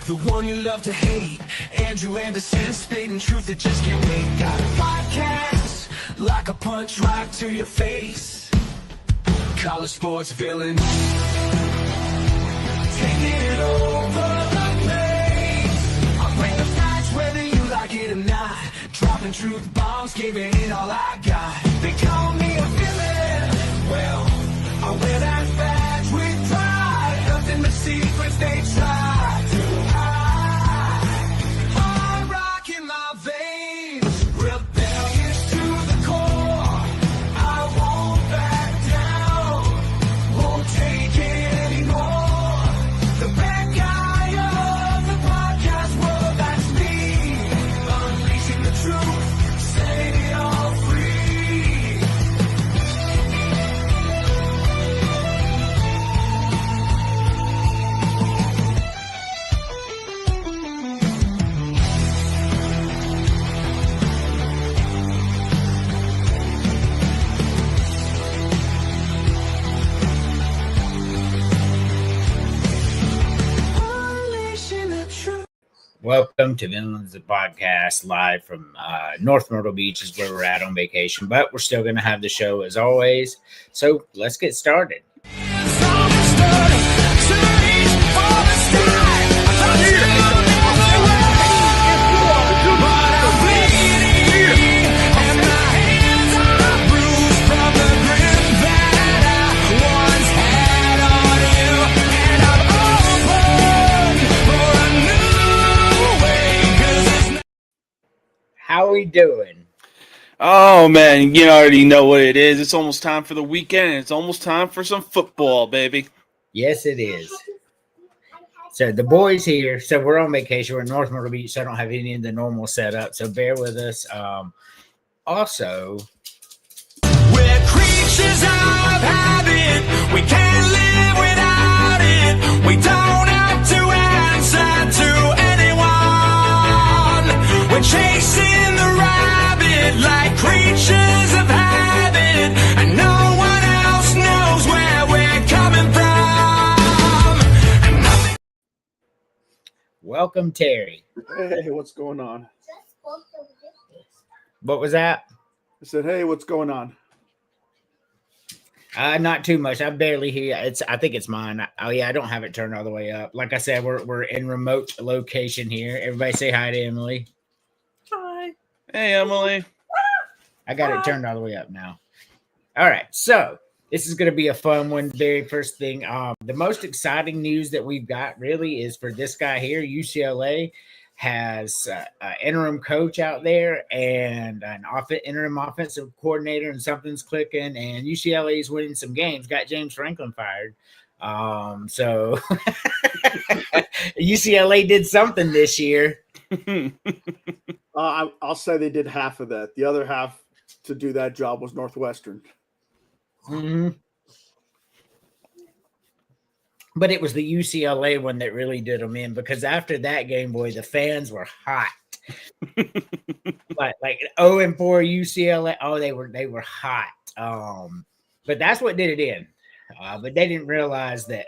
The one you love to hate. Andrew Anderson, spitting truth that just can't wait. Got a podcast, like a punch right to your face. College sports villain, taking it over the place. I bring the facts whether you like it or not. Dropping truth bombs, giving it all I got. They call me a villain. Well, I wear that badge with pride. Nothing but secrets they try to hide. Hard rock in my veins, rebellious to the core. I won't back down, won't take it anymore. The bad guy of the podcast world, that's me. Unleashing the truth, setting it all free. Unleashing the truth. Welcome to Villains the Podcast, live from North Myrtle Beach is where we're at on vacation, but we're still going to have the show as always. So let's get started. How we doing? Oh, man, you already know what it is. It's almost time for the weekend, and it's almost time for some football, baby. Yes, it is. So the boys here. So we're on vacation. We're in North Myrtle Beach. So I don't have any of the normal setup. So bear with us. Also, We're creatures of habit. We can't live without it. We don't have to answer to anyone. We're chasing the rabbit like creatures of habit, and no one else knows where we're coming from. And nothing. welcome Terry. Hey, what's going on? What was that? I said, hey, what's going on? Not too much. I barely hear. I think it's mine. Oh yeah, I don't have it turned all the way up. Like I said, we're in remote location here. Everybody say hi to Emily. Hi. Hey, Emily. I got it turned all the way up now. All right, so this is going to be a fun one. Very first thing, the most exciting news that we've got really is for this guy here. UCLA has an interim coach out there and an interim offensive coordinator, and something's clicking. And UCLA is winning some games. Got James Franklin fired. So UCLA did something this year. I'll say they did half of that. The other half to do that job was Northwestern. Mm-hmm. But it was the UCLA one that really did them in, because after that game, boy, the fans were hot. like 0-4 UCLA. Oh, they were hot. But that's what did it in. But they didn't realize that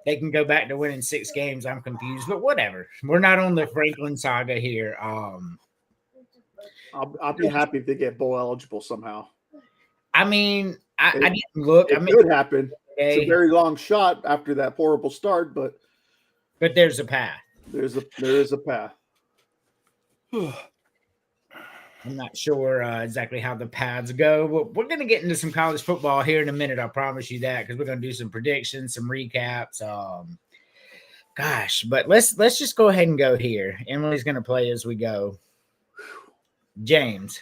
they can go back to winning 6 games. I'm confused, but whatever. We're not on the Franklin saga here. I'll be happy if they get bowl eligible somehow. I mean, I didn't look. It could happen. Okay. It's a very long shot after that horrible start, but there's a path. there is a path. I'm not sure exactly how the paths go. We're going to get into some college football here in a minute. I promise you that, because we're going to do some predictions, some recaps. But let's just go ahead and go here. Emily's going to play as we go. James.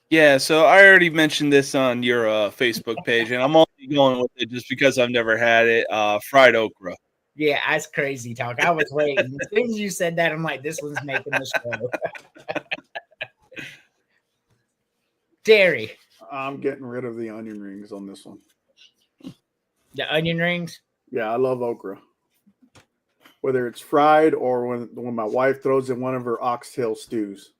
Yeah, so I already mentioned this on your Facebook page, and I'm only going with it just because I've never had it. Fried okra. Yeah, that's crazy talk. I was waiting. As soon as you said that, I'm like, this one's making the show. Terry. I'm getting rid of the onion rings on this one. The onion rings? Yeah, I love okra. Whether it's fried or when my wife throws in one of her oxtail stews.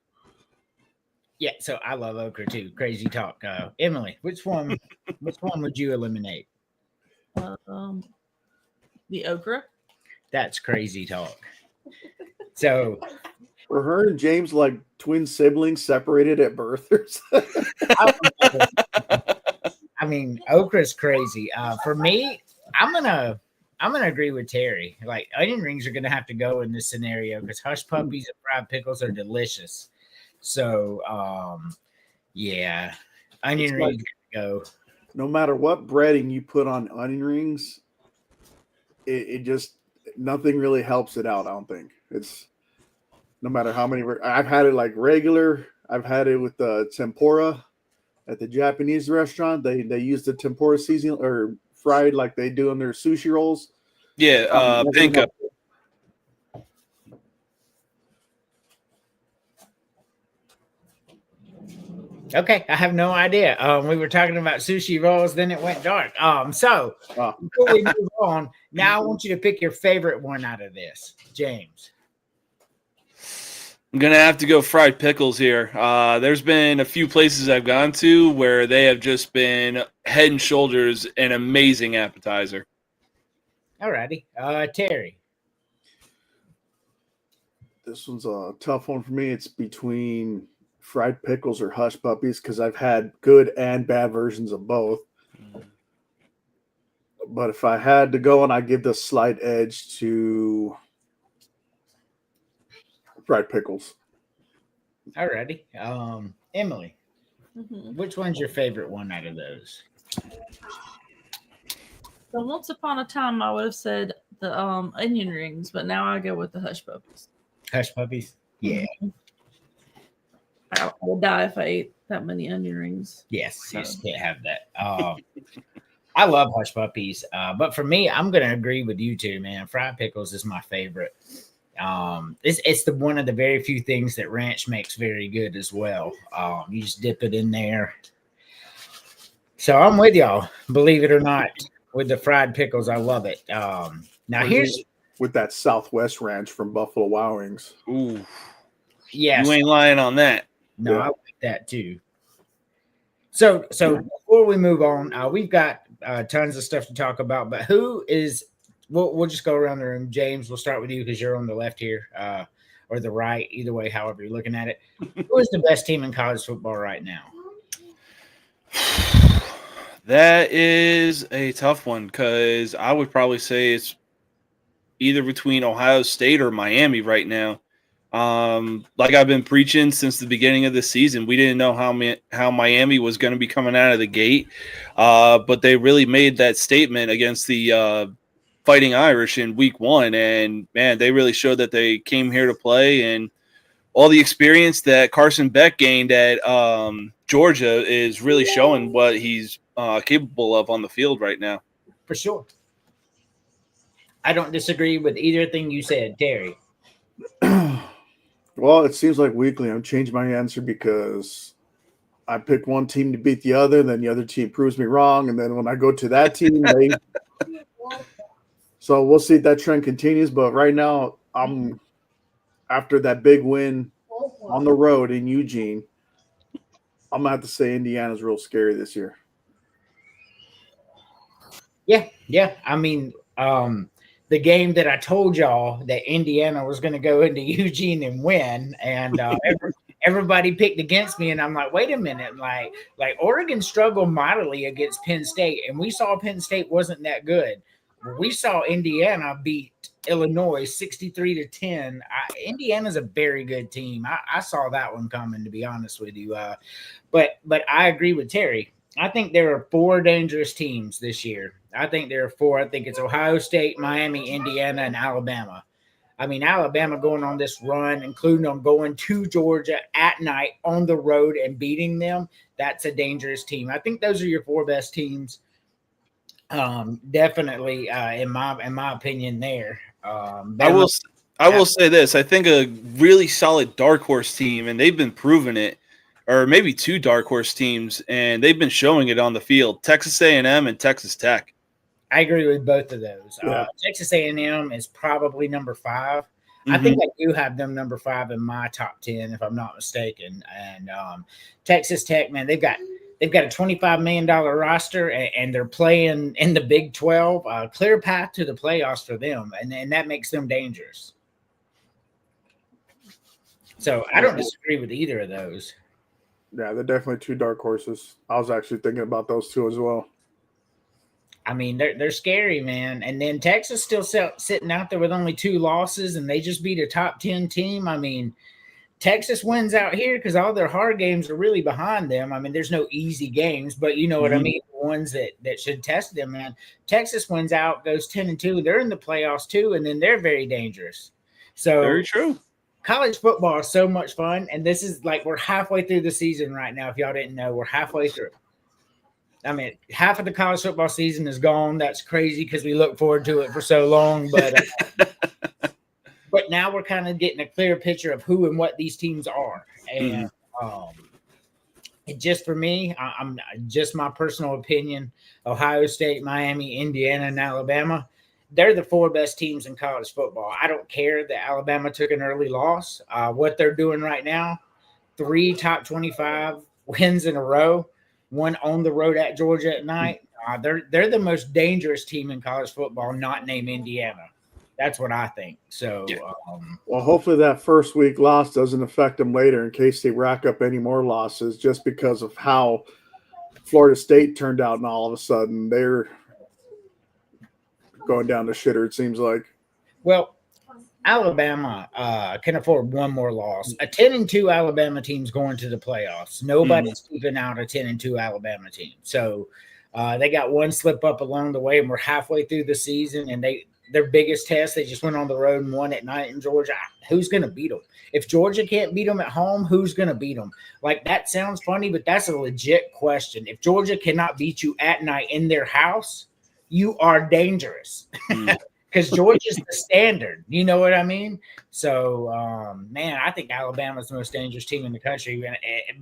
Yeah, so I love okra too. Crazy talk. Emily, which one would you eliminate? The okra. That's crazy talk. So Were her and James like twin siblings separated at birth or something? I mean, okra's crazy. For me, I'm gonna agree with Terry. Like onion rings are gonna have to go in this scenario because hush puppies and fried pickles are delicious. So yeah, onion It's rings like- gotta go. No matter what breading you put on onion rings, it just nothing really helps it out. I don't think it's no matter how many. I've had it like regular. I've had it with the tempura at the Japanese restaurant. They use the tempura seasoning or fried like they do on their sushi rolls. Yeah, Nothing panko. helps. Okay, I have no idea. We were talking about sushi rolls, then it went dark. So Ah. before we move on, now I want you to pick your favorite one out of this, James. I'm gonna have to go fried pickles here. There's been a few places I've gone to where they have just been head and shoulders an amazing appetizer. Alrighty, Terry. This one's a tough one for me. It's between fried pickles or hush puppies because I've had good and bad versions of both. But if I had to go, and I give the slight edge to fried pickles. Alrighty, Emily. Mhm. Which one's your favorite one out of those? So once upon a time, I would have said the onion rings, but now I go with the hush puppies. Hush puppies. Yeah. I would die if I ate that many onion rings. Yes. Yes. Can't have that. I love hush puppies, but for me, I'm gonna agree with you two, man. Fried pickles is my favorite. It's the one of the very few things that ranch makes very good as well. You just dip it in there. So I'm with y'all, believe it or not, with the fried pickles. I love it. Now here's with that Southwest Ranch from Buffalo Wild Wings. Ooh, yes. you ain't lying on that. No, Yeah. I like that too. So before we move on, we've got tons of stuff to talk about. But who is? We'll just go around the room. James, we'll start with you because you're on the left here, or the right, either way, however you're looking at it. Who is the best team in college football right now? That is a tough one because I would probably say it's either between Ohio State or Miami right now. Like I've been preaching since the beginning of the season, we didn't know how Miami was going to be coming out of the gate, but they really made that statement against the Fighting Irish in week 1, and man, they really showed that they came here to play, and all the experience that Carson Beck gained at Georgia is really showing what he's capable of on the field right now. For sure. I don't disagree with either thing you said, Terry. Well, it seems like weekly I'm changing my answer because I pick one team to beat the other, then the other team proves me wrong, and then when I go to that team, they. So we'll see if that trend continues. But right now, I'm after that big win on the road in Eugene. I'm gonna have to say Indiana's real scary this year. Yeah. I mean, the game that I told y'all that Indiana was going to go into Eugene and win, and everybody picked against me, and I'm like, wait a minute, like Oregon struggled mightily against Penn State, and we saw Penn State wasn't that good. We saw Indiana beat Illinois 63-10. Indiana's a very good team. I saw that one coming, to be honest with you. But I agree with Terry. I think there are 4 dangerous teams this year. I think there are 4. I think it's Ohio State, Miami, Indiana, and Alabama. I mean, Alabama going on this run, including on going to Georgia at night on the road and beating them, that's a dangerous team. I think those are your 4 best teams. Definitely, in my opinion, there. I will say this. I think a really solid dark horse team, and they've been proving it, or maybe 2 dark horse teams, and they've been showing it on the field. Texas A&M and Texas Tech. I agree with both of those. Yeah. Texas A&M is probably number 5. I think I do have them number 5 in my top 10, if I'm not mistaken. And Texas Tech, man, they've got a $25 million roster, and they're playing in the Big 12. Clear path to the playoffs for them, and that makes them dangerous. So I don't disagree with either of those. Yeah, they're definitely two dark horses. I was actually thinking about those two as well. I mean, they're scary, man. And then Texas still sitting out there with only 2 losses, and they just beat a top 10 team. I mean, Texas wins out here because all their hard games are really behind them. I mean, there's no easy games, but you know what I mean? The ones that should test them, man. Texas wins out, goes 10-2. They're in the playoffs too, and then they're very dangerous. So Very true. College football is so much fun, and this is like we're halfway through the season right now. If y'all didn't know, we're halfway through. I mean, half of the college football season is gone. That's crazy because we look forward to it for so long, but but now we're kind of getting a clear picture of who and what these teams are. And it just for me, I'm just my personal opinion. Ohio State, Miami, Indiana, and Alabama, they're the 4 best teams in college football. I don't care that Alabama took an early loss. What they're doing right now, 3 top 25 wins in a row, 1 on the road at Georgia at night. They're the most dangerous team in college football, not named Indiana. That's what I think. So, well, hopefully that first week loss doesn't affect them later in case they rack up any more losses just because of how Florida State turned out and all of a sudden they're going down the shitter, it seems like. Well, Alabama can afford 1 more loss. A 10-2 Alabama team's going to the playoffs. Nobody's keeping out a 10-2 Alabama team. So they got 1 slip up along the way, and we're halfway through the season, and their biggest test, they just went on the road and won at night in Georgia. Who's going to beat them? If Georgia can't beat them at home, who's going to beat them? Like, that sounds funny, but that's a legit question. If Georgia cannot beat you at night in their house, you are dangerous. Because Georgia's the standard. You know what I mean? So, man, I think Alabama's the most dangerous team in the country.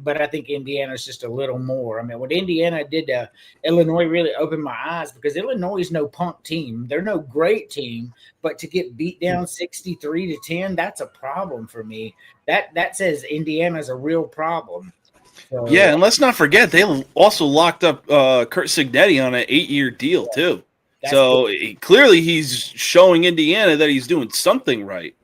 But I think Indiana's just a little more. I mean, what Indiana did to Illinois really opened my eyes because Illinois is no punk team. They're no great team. But to get beat down 63-10, that's a problem for me. That says Indiana's a real problem. So, yeah, and let's not forget, they also locked up Kurt Signetti on an 8-year deal, too. So clearly he's showing Indiana that he's doing something right.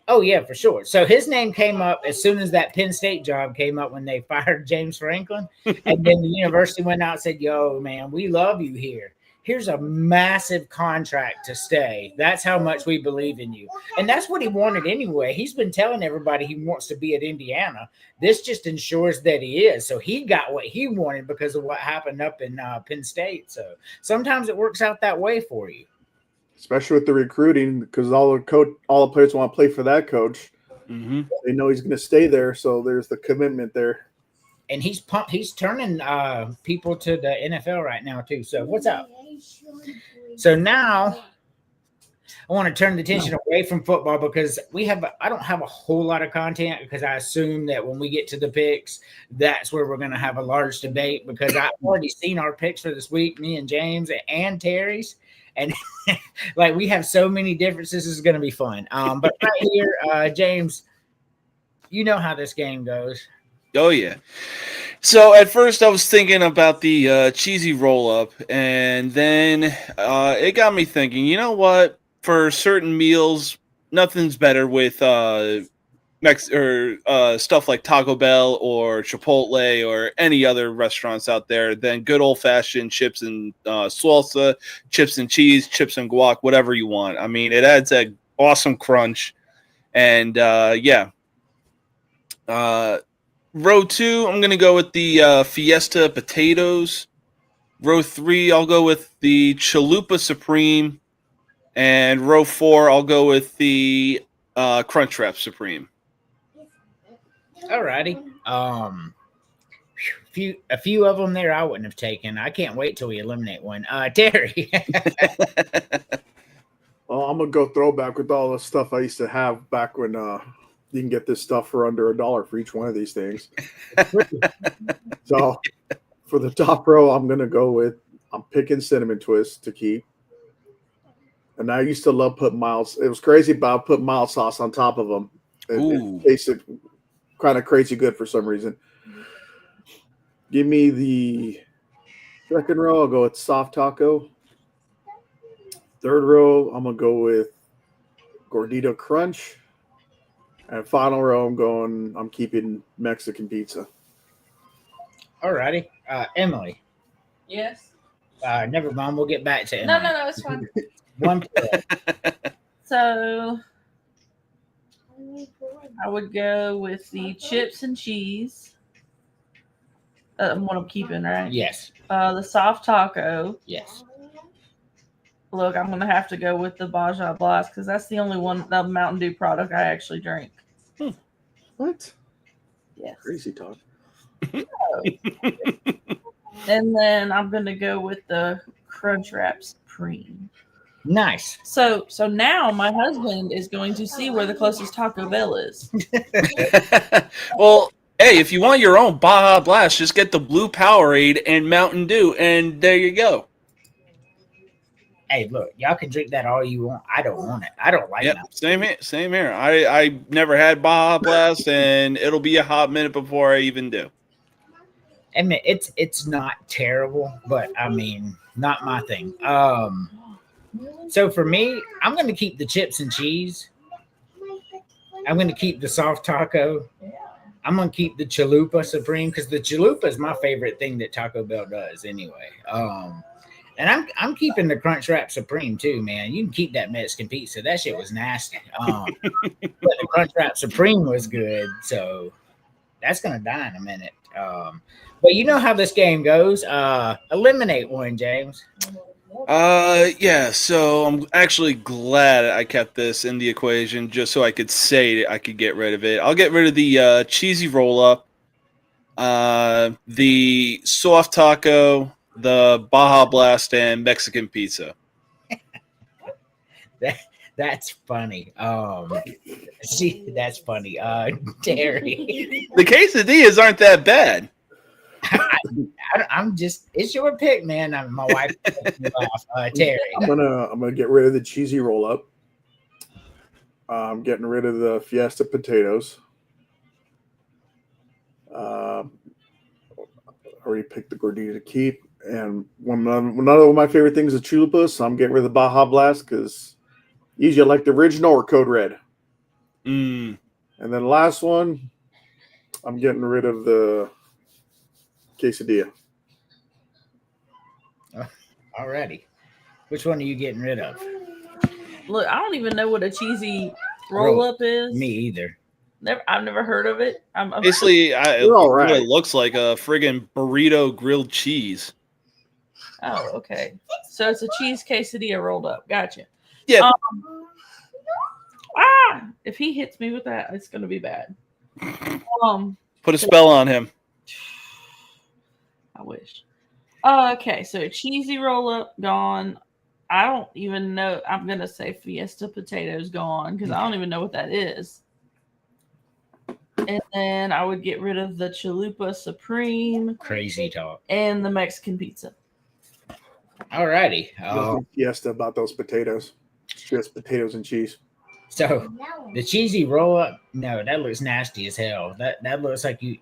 Oh, yeah, for sure. So his name came up as soon as that Penn State job came up when they fired James Franklin. And then the university went out and said, yo, man, we love you here. Here's a massive contract to stay. That's how much we believe in you. And that's what he wanted anyway. He's been telling everybody he wants to be at Indiana. This just ensures that he is. So he got what he wanted because of what happened up in Penn State. So sometimes it works out that way for you. Especially with the recruiting, because all the players want to play for that coach. Mm-hmm. They know he's going to stay there, so there's the commitment there. And he's turning people to the NFL right now too. So what's up? So now I want to turn the attention away from football because I don't have a whole lot of content because I assume that when we get to the picks, that's where we're going to have a large debate because I've already seen our picks for this week, me and James and Terry's. And like we have so many differences, this is going to be fun. But right here, James, you know how this game goes. Oh, yeah. So at first I was thinking about the cheesy roll-up, and then it got me thinking, you know what? For certain meals, nothing's better with stuff like Taco Bell or Chipotle or any other restaurants out there than good old-fashioned chips and salsa, chips and cheese, chips and guac, whatever you want. I mean, it adds that awesome crunch. And, row 2, I'm going to go with the Fiesta potatoes. Row 3, I'll go with the Chalupa Supreme. And row 4, I'll go with the Crunchwrap Supreme. All righty. A few of them there I wouldn't have taken. I can't wait till we eliminate one. Terry. Well, I'm going to go throwback with all the stuff I used to have back when you can get this stuff for under $1 for each one of these things. So for the top row, I'm picking Cinnamon Twist to keep. And I used to love putting mild. It was crazy, but I put mild sauce on top of them. It tasted kind of crazy good for some reason. Give me the second row. I'll go with soft taco. Third row, I'm going to go with Gordita Crunch. And final row, I'm keeping Mexican pizza. Alrighty. Emily. Yes. Never mind. We'll get back to No, Emily. no, it's fine. One play. So I would go with the chips and cheese. What I'm keeping, right? Yes. The soft taco. Yes. Look, I'm gonna have to go with the Baja Blast because that's the only one, the Mountain Dew product I actually drink. What? Yes. Crazy talk. And then I'm gonna go with the Crunchwrap Supreme. Nice. So now my husband is going to see where the closest Taco Bell is. Well, hey, if you want your own Baja Blast, just get the Blue Powerade and Mountain Dew, and there you go. Hey, look, y'all can drink that all you want. I don't want it. I don't like Yep, Mountain same here. Same here. I never had Baja Blast, and it'll be a hot minute before I even do. I mean, it's not terrible, but I mean, not my thing. So for me, I'm going to keep the chips and cheese. I'm going to keep the soft taco. I'm going to keep the Chalupa Supreme because the Chalupa is my favorite thing that Taco Bell does anyway. And I'm keeping the Crunchwrap Supreme too, man. You can keep that Mexican pizza. That shit was nasty. But the Crunchwrap Supreme was good, so that's going to die in a minute. But you know how this game goes. Eliminate one, James. Yeah, so I'm actually glad I kept this in the equation just so I could say I could get rid of it. I'll get rid of the cheesy roll-up, the soft taco, the Baja Blast, and Mexican pizza. That's funny. See, that's funny. Terry. The quesadillas aren't that bad. I'm just, it's your pick, man. My wife Terry. I'm gonna get rid of the cheesy roll up. I'm getting rid of the Fiesta potatoes. I already picked the gordita to keep, and another one of my favorite things is chalupas. So I'm getting rid of the Baja Blast because usually I like the original or Code Red. Mm. And then the last one, I'm getting rid of the quesadilla. Alrighty. Which one are you getting rid of? Look, I don't even know what a cheesy roll up is. Me either. I've never heard of it. I'm Basically, They're all right. it looks like a friggin' burrito grilled cheese. Oh, okay. So it's a cheese quesadilla rolled up. Gotcha. Yeah. If he hits me with that, it's gonna be bad. Put a spell on him. I wish. Okay, so cheesy roll up gone. I don't even know. I'm gonna say Fiesta potatoes gone because I don't even know what that is. And then I would get rid of the Chalupa Supreme Crazy talk. and the Mexican pizza. Alrighty. Nothing Fiesta about those potatoes. It's just potatoes and cheese. So the cheesy roll up, no, that looks nasty as hell. That looks like you.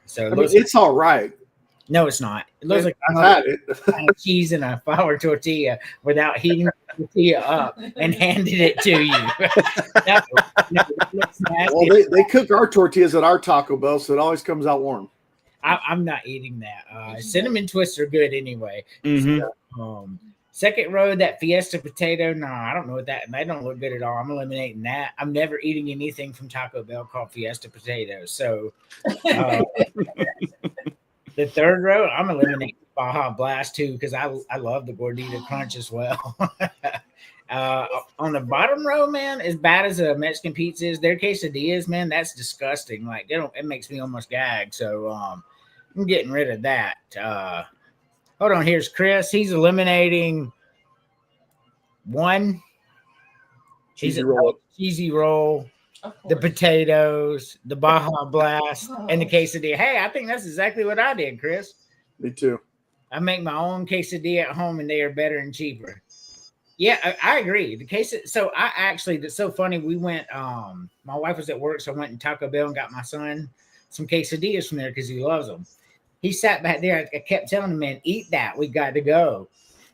So it looks it's all right. no, it's not. It looks like I've had it. cheese in a flour tortilla without heating the tortilla up and handed it to you. No, it looks nasty. Well, they cook our tortillas at our Taco Bell, so it always comes out warm. I'm not eating that. Cinnamon twists are good anyway. Mm-hmm. Second row, that Fiesta potato. No, I don't know what that. They don't look good at all. I'm eliminating that. I'm never eating anything from Taco Bell called Fiesta potatoes. So the third row, I'm eliminating Baja Blast too because I love the Gordita Crunch as well. On the bottom row, man, as bad as a Mexican pizza is, their quesadillas, man, that's disgusting. Like it makes me almost gag. So I'm getting rid of that. Hold on, here's Chris. He's eliminating one. Cheesy roll. Cheesy roll, the potatoes, the Baja Blast, and the quesadilla. Hey, I think that's exactly what I did, Chris. Me too. I make my own quesadilla at home, and they are better and cheaper. Yeah, I agree. The case. So I actually, it's so funny. We went. My wife was at work, so I went to Taco Bell and got my son some quesadillas from there because he loves them. He sat back there. I kept telling him, "Man, eat that. We got to go."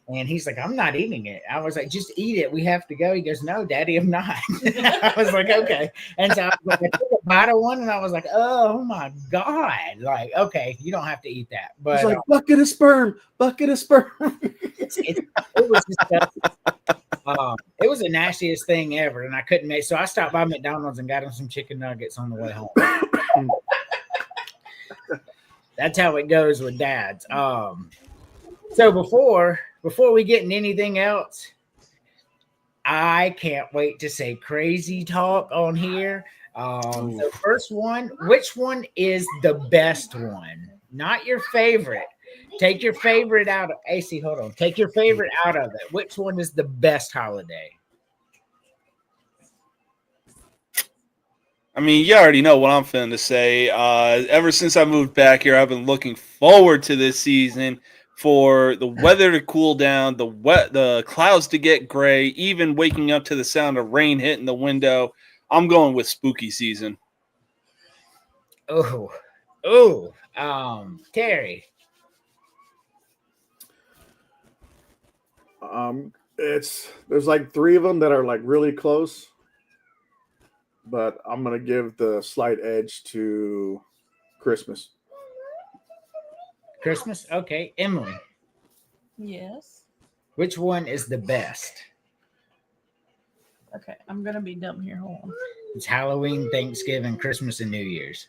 And he's like, I'm not eating it. I was like, just eat it. We have to go. He goes, no, Daddy, I'm not. I was like, okay. And so I was like, I took a bite of one and I was like, oh my God. Like, okay, you don't have to eat that. But It's like bucket of sperm. it was disgusting. It was the nastiest thing ever. And I couldn't make, so I stopped by McDonald's and got him some chicken nuggets on the way home. That's how it goes with dads. So before we get into anything else, I can't wait to say crazy talk on here. The first one, which one is the best one? Not your favorite. Take your favorite out of AC. Hold on. Take your favorite out of it. Which one is the best holiday? I mean, you already know what I'm finna say. Ever since I moved back here, I've been looking forward to this season for the weather to cool down, the clouds to get gray, even waking up to the sound of rain hitting the window. I'm going with spooky season. Terry. There's like three of them that are like really close, but I'm gonna give the slight edge to Christmas. Christmas? Okay. Emily, Yes. which one is the best? Okay, I'm gonna be dumb here. Hold on. It's Halloween, Thanksgiving, Christmas, and New Year's.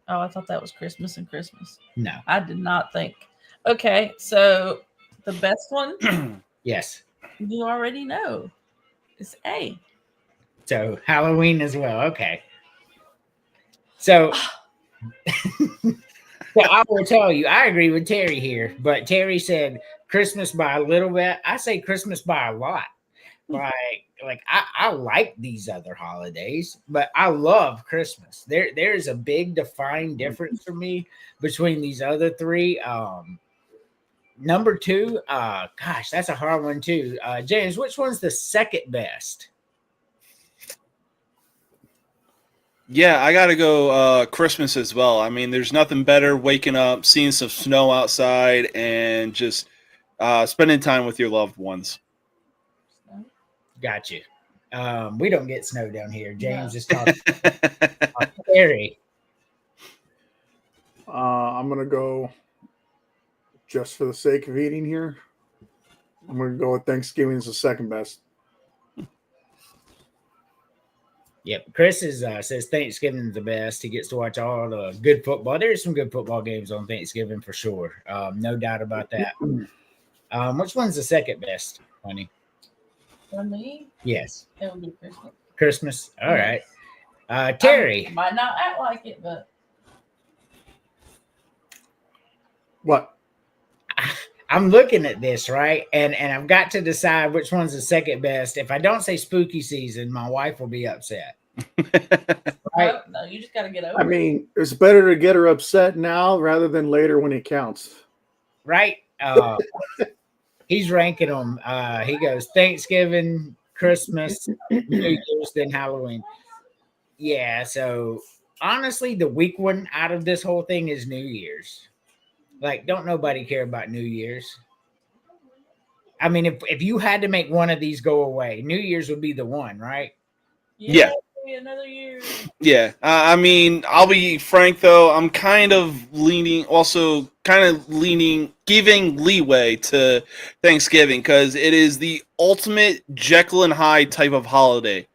Oh, I thought that was Christmas and Christmas. No. I did not think. Okay, so the best one Yes. you already know. It's A. So Halloween as well. Okay. So, so I will tell you, I agree with Terry here, but Terry said Christmas by a little bit. I say Christmas by a lot. Like I like these other holidays, but I love Christmas. There's a big defined difference for me between these other three. Number two, gosh, that's a hard one too. James, which one's the second best? Yeah, I got to go Christmas as well. I mean, there's nothing better waking up, seeing some snow outside, and just spending time with your loved ones. Got you. We don't get snow down here. James is talking. Terry. I'm gonna go just for the sake of eating here. I'm gonna go with Thanksgiving as the second best. Yep, Chris says Thanksgiving's the best. He gets to watch all the good football. There's some good football games on Thanksgiving for sure. No doubt about that. Which one's the second best, honey? For me, Yes, it would be Christmas. Christmas. All right. Terry. I might not act like it, but What? I'm looking at this, right? And I've got to decide which one's the second best. If I don't say spooky season, my wife will be upset. Right? no, you just got to get over I mean, it's better to get her upset now rather than later when it counts. Right? He's ranking them. He goes Thanksgiving, Christmas, New Year's, then Halloween. Yeah, so honestly, the weak one out of this whole thing is New Year's. Like, don't nobody care about New Year's. I mean, if you had to make one of these go away, New Year's would be the one, right? Yeah. Another year. Yeah, I mean, I'll be frank though. I'm kind of giving leeway to Thanksgiving because it is the ultimate Jekyll and Hyde type of holiday.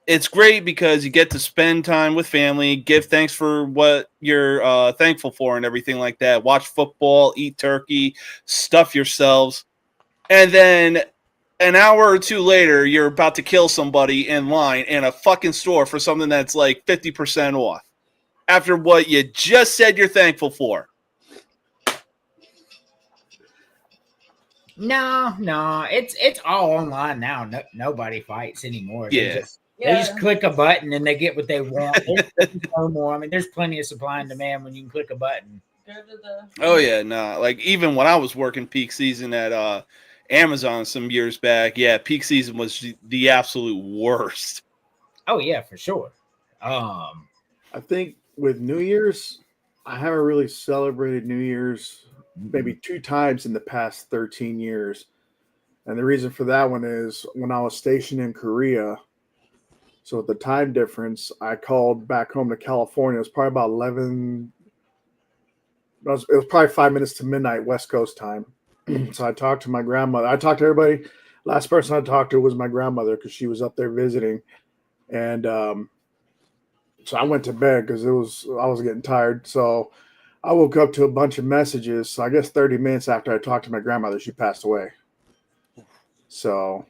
It's great because you get to spend time with family, give thanks for what you're thankful for, and everything like that. Watch football, eat turkey, stuff yourselves, and then an hour or two later, you're about to kill somebody in line in a fucking store for something that's like 50% off after what you just said you're thankful for. No, it's all online now. Nobody fights anymore. Yeah. They just click a button and they get what they want. There's no more. I mean, there's plenty of supply and demand when you can click a button. Go to the. Oh yeah, no. Like even when I was working peak season at Amazon some years back, yeah, peak season was the absolute worst. Oh yeah, for sure. I think with New Year's, I haven't really celebrated New Year's maybe 2 times in the past 13 years. And the reason for that one is when I was stationed in Korea. So with the time difference, I called back home to California. It was probably about 11. It was probably 5 minutes to midnight West Coast time. So I talked to my grandmother. I talked to everybody. Last person I talked to was my grandmother because she was up there visiting. And so I went to bed because I was getting tired. So I woke up to a bunch of messages. So I guess 30 minutes after I talked to my grandmother, she passed away. So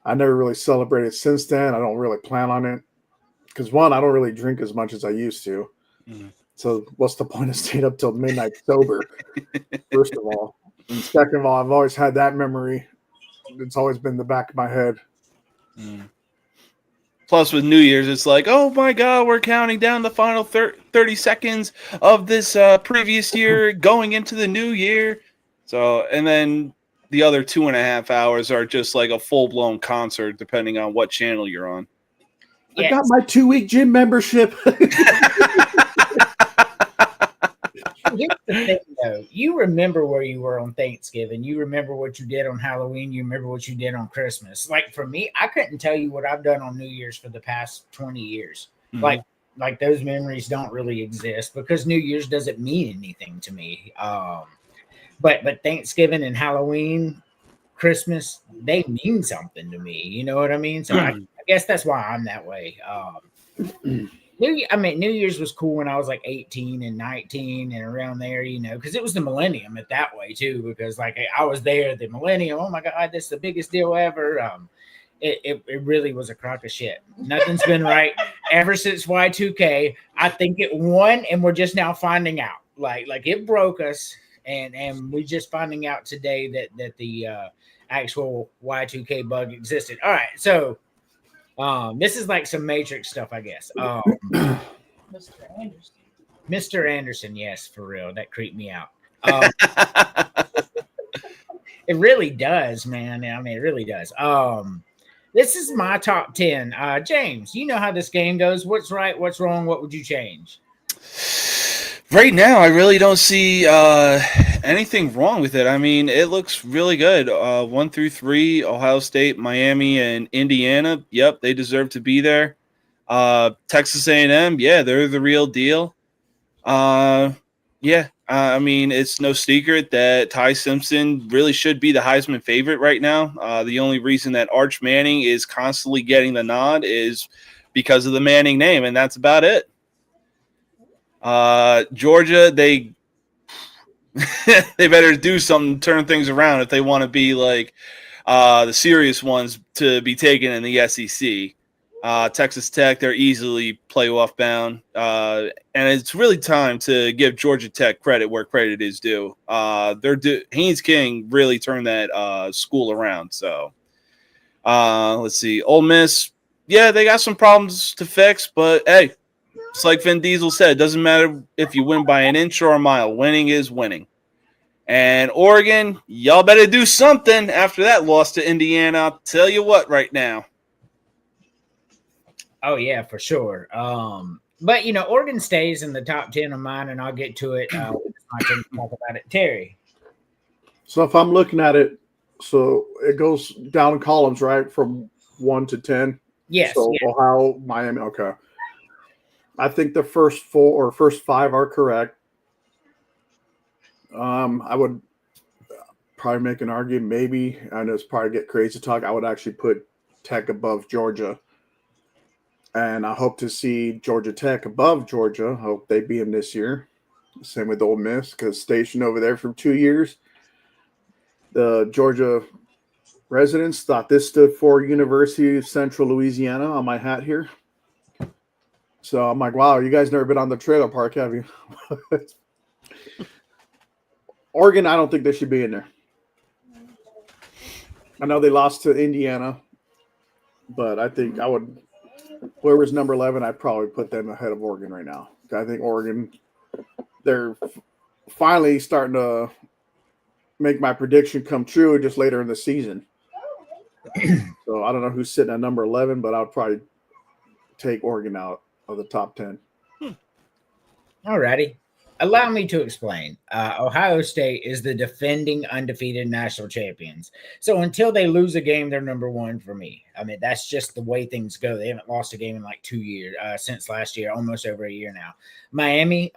I never really celebrated since then. I don't really plan on it because one, I don't really drink as much as I used to. Mhm. So what's the point of staying up till midnight sober? First of all, and second of all, I've always had that memory. It's always been in the back of my head. Mm. Plus, with New Year's, it's like, oh my God, we're counting down the final 30 seconds of this previous year going into the new year. So, and then the other 2.5 hours are just like a full blown concert, depending on what channel you're on. I got my 2-week gym membership. Here's the thing, though. You remember where you were on Thanksgiving. You remember what you did on Halloween. You remember what you did on Christmas. Like for me, I couldn't tell you what I've done on New Year's for the past 20 years. Mhm. Like those memories don't really exist because New Year's doesn't mean anything to me. But Thanksgiving and Halloween, Christmas, they mean something to me. You know what I mean? So I guess that's why I'm that way. New Year's was cool when I was like 18 and 19 and around there, because it was the millennium at that way too. Because like I was there at the millennium. Oh my God, this is the biggest deal ever. It really was a crock of shit. Nothing's been right ever since Y2K. I think it won, and we're just now finding out. Like it broke us, and we're just finding out today that the actual Y2K bug existed. All right, so. This is like some Matrix stuff, I guess. Mr. Anderson. Mr. Anderson, yes, for real. That creeped me out. It really does, man. I mean, it really does. This is my top 10. James, you know how this game goes. What's right? What's wrong? What would you change? Right now, I really don't see anything wrong with it. I mean, it looks really good. 1 through 3, Ohio State, Miami, and Indiana. Yep, they deserve to be there. Texas A&M, yeah, they're the real deal. I mean, it's no secret that Ty Simpson really should be the Heisman favorite right now. The only reason that Arch Manning is constantly getting the nod is because of the Manning name, and that's about it. Georgia, they better do something, turn things around if they want to be like the serious ones to be taken in the SEC. Texas Tech, they're easily playoff bound, and it's really time to give Georgia Tech credit where credit is due. Haynes King really turned that school around. So let's see, Ole Miss, yeah, they got some problems to fix, but hey. It's like Vin Diesel said, it doesn't matter if you win by an inch or a mile. Winning is winning. And Oregon, y'all better do something after that loss to Indiana. I'll tell you what right now. Oh, yeah, for sure. But, Oregon stays in the top 10 of mine, and I'll get to it when it's my turn to talk about it. Terry. So if I'm looking at it, so it goes down in columns, right, from 1 to 10? Yes. So yes. Ohio, Miami, okay. I think the first 4 or first 5 are correct. I would probably make an argument, maybe, I know it's probably get crazy talk, I would actually put Tech above Georgia. And I hope to see Georgia Tech above Georgia. I hope they beat them this year. Same with Ole Miss, because stationed over there for 2 years. The Georgia residents thought this stood for University of Central Louisiana on my hat here. So I'm like, wow, you guys never been on the trailer park, have you? Oregon, I don't think they should be in there. I know they lost to Indiana, but I think I would, whoever's number 11, I'd probably put them ahead of Oregon right now. I think Oregon, they're finally starting to make my prediction come true just later in the season. So I don't know who's sitting at number 11, but I'll probably take Oregon out of the top 10. All righty. Allow me to explain. Ohio State is the defending undefeated national champions. So until they lose a game, they're number one for me. I mean, that's just the way things go. They haven't lost a game in like 2 years, since last year, almost over a year now. Miami,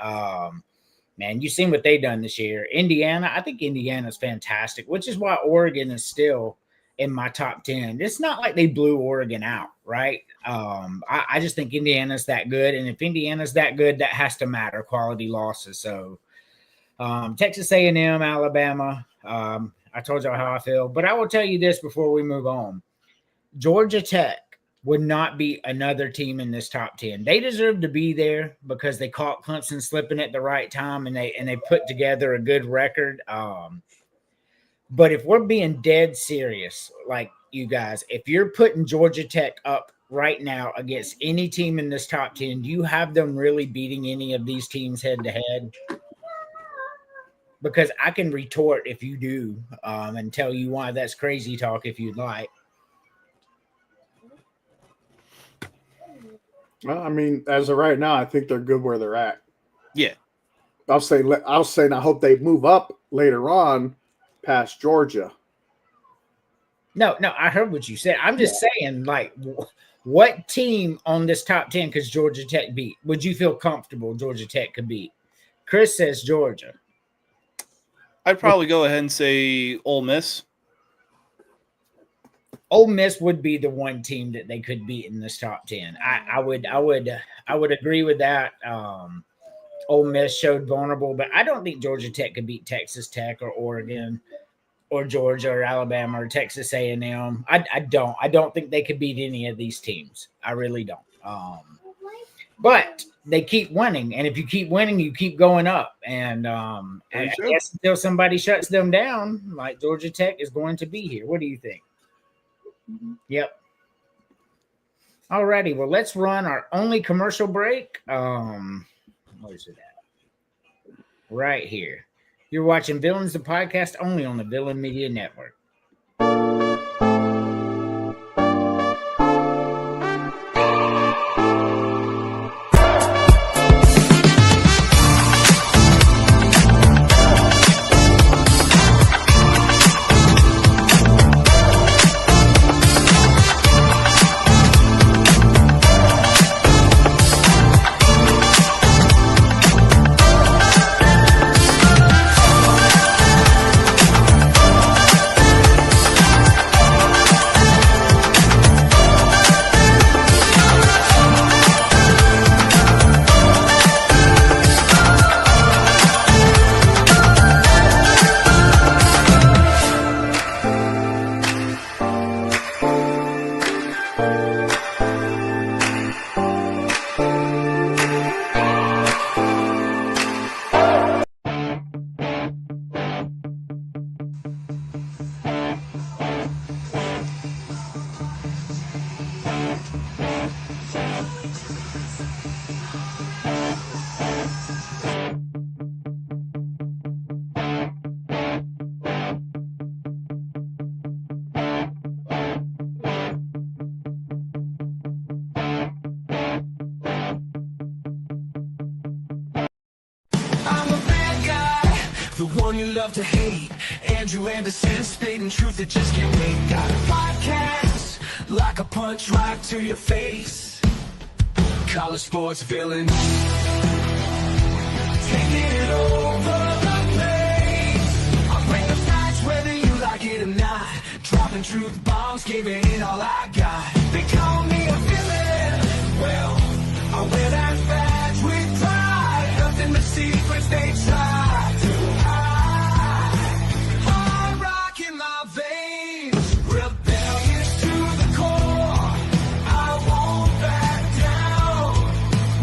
man, you've seen what they've done this year. Indiana, I think Indiana's fantastic, which is why Oregon is still in my top 10. It's not like they blew Oregon out, right? I just think Indiana's that good. And if Indiana's that good, that has to matter, quality losses. So Texas A&M, Alabama, I told y'all how I feel. But I will tell you this before we move on. Georgia Tech would not be another team in this top 10. They deserve to be there because they caught Clemson slipping at the right time and they put together a good record. But if we're being dead serious, like you guys, if you're putting Georgia Tech up right now against any team in this top 10, do you have them really beating any of these teams head to head? Because I can retort if you do, and tell you why that's crazy talk if you'd like. Well, I mean, as of right now, I think they're good where they're at. Yeah. I'll say I hope they move up later on past Georgia. No, I heard what you said. I'm just saying, like, what team on this top 10 could Georgia Tech beat? Would you feel comfortable Georgia Tech could beat? Chris says Georgia. I'd probably go ahead and say Ole Miss. Ole Miss would be the one team that they could beat in this top 10. I would agree with that. Ole Miss showed vulnerable, but I don't think Georgia Tech could beat Texas Tech or Oregon or Georgia or Alabama or Texas A&M. I don't think they could beat any of these teams. I really don't. But they keep winning, and if you keep winning, you keep going up. And I guess until somebody shuts them down, like Georgia Tech is going to be here. What do you think? Yep. Alrighty, well, let's run our only commercial break. Where's it at? Right here. You're watching Villains, the podcast, only on the Villain Media Network. The one you love to hate. Andrew Anderson, spitting truth that just can't wait. Got a podcast, like a punch right to your face. College sports villain, taking it over the place. I bring the facts whether you like it or not. Dropping truth bombs, giving it all I got. They call me a villain. Well, I wear that badge with pride. Nothing but secrets they try to hide. Hard rock in my veins, rebellious to the core. I won't back down,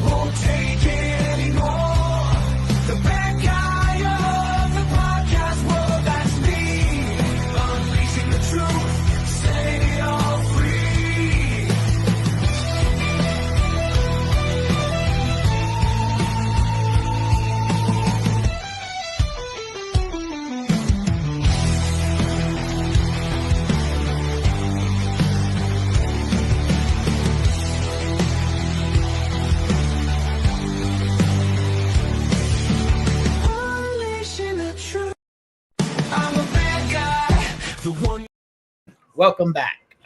won't take it anymore. The bad guy of the podcast world, that's me. Unleashing the truth, setting it all free. welcome back.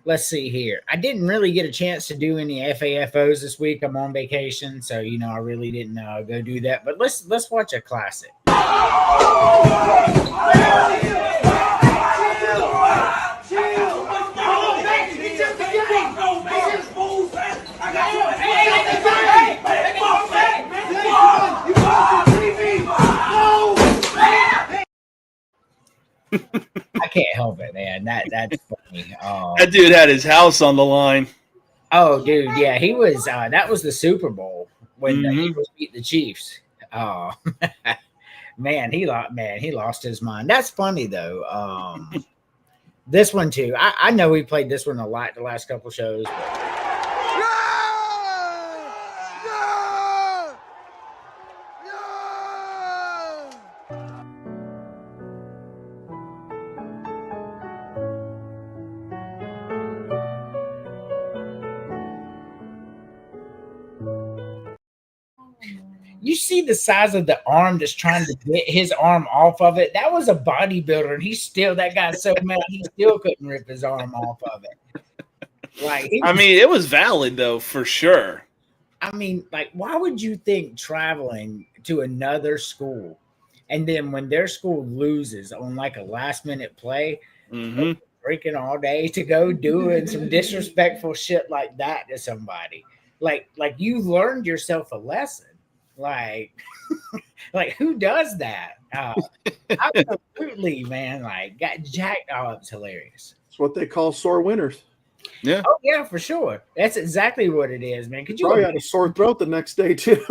Let's see here. I didn't really get a chance to do any FAFOs this week. I'm on vacation, so I really didn't go do that. But let's watch a classic. I can't help it, man. That's funny. That dude had his house on the line. Oh, dude, yeah, he was. That was the Super Bowl when the Eagles beat the Chiefs. Oh, man, he lost his mind. That's funny though. This one too. I know we played this one a lot the last couple shows. You see the size of the arm that's trying to get his arm off of it. That was a bodybuilder, and that guy's so mad he still couldn't rip his arm off of it. Like, it was valid though, for sure. Like, why would you think traveling to another school, and then when their school loses on like a last minute play, drinking all day to go doing some disrespectful shit like that to somebody? Like you learned yourself a lesson. Like who does that? Absolutely, man. Like, got jacked. Oh, it's hilarious. It's what they call sore winners. Yeah. Oh, yeah, for sure. That's exactly what it is, man. Could you probably had a sore throat the next day too?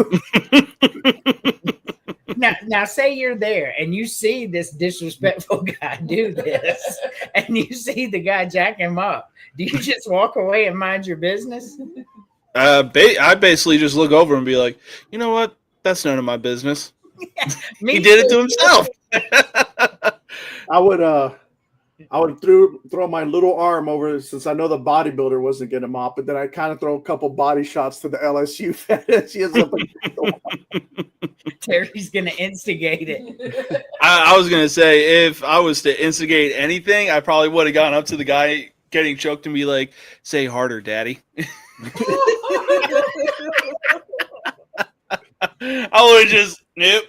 Now, say you're there and you see this disrespectful guy do this, and you see the guy jack him up. Do you just walk away and mind your business? I basically just look over and be like, you know what? That's none of my business. He did it to himself. I would throw my little arm over, since I know the bodybuilder wasn't getting him off, but then I kind of throw a couple body shots to the LSU fan. Terry's gonna instigate it. I was gonna say, if I was to instigate anything, I probably would have gone up to the guy getting choked and be like, "Say harder, daddy." I would just nope.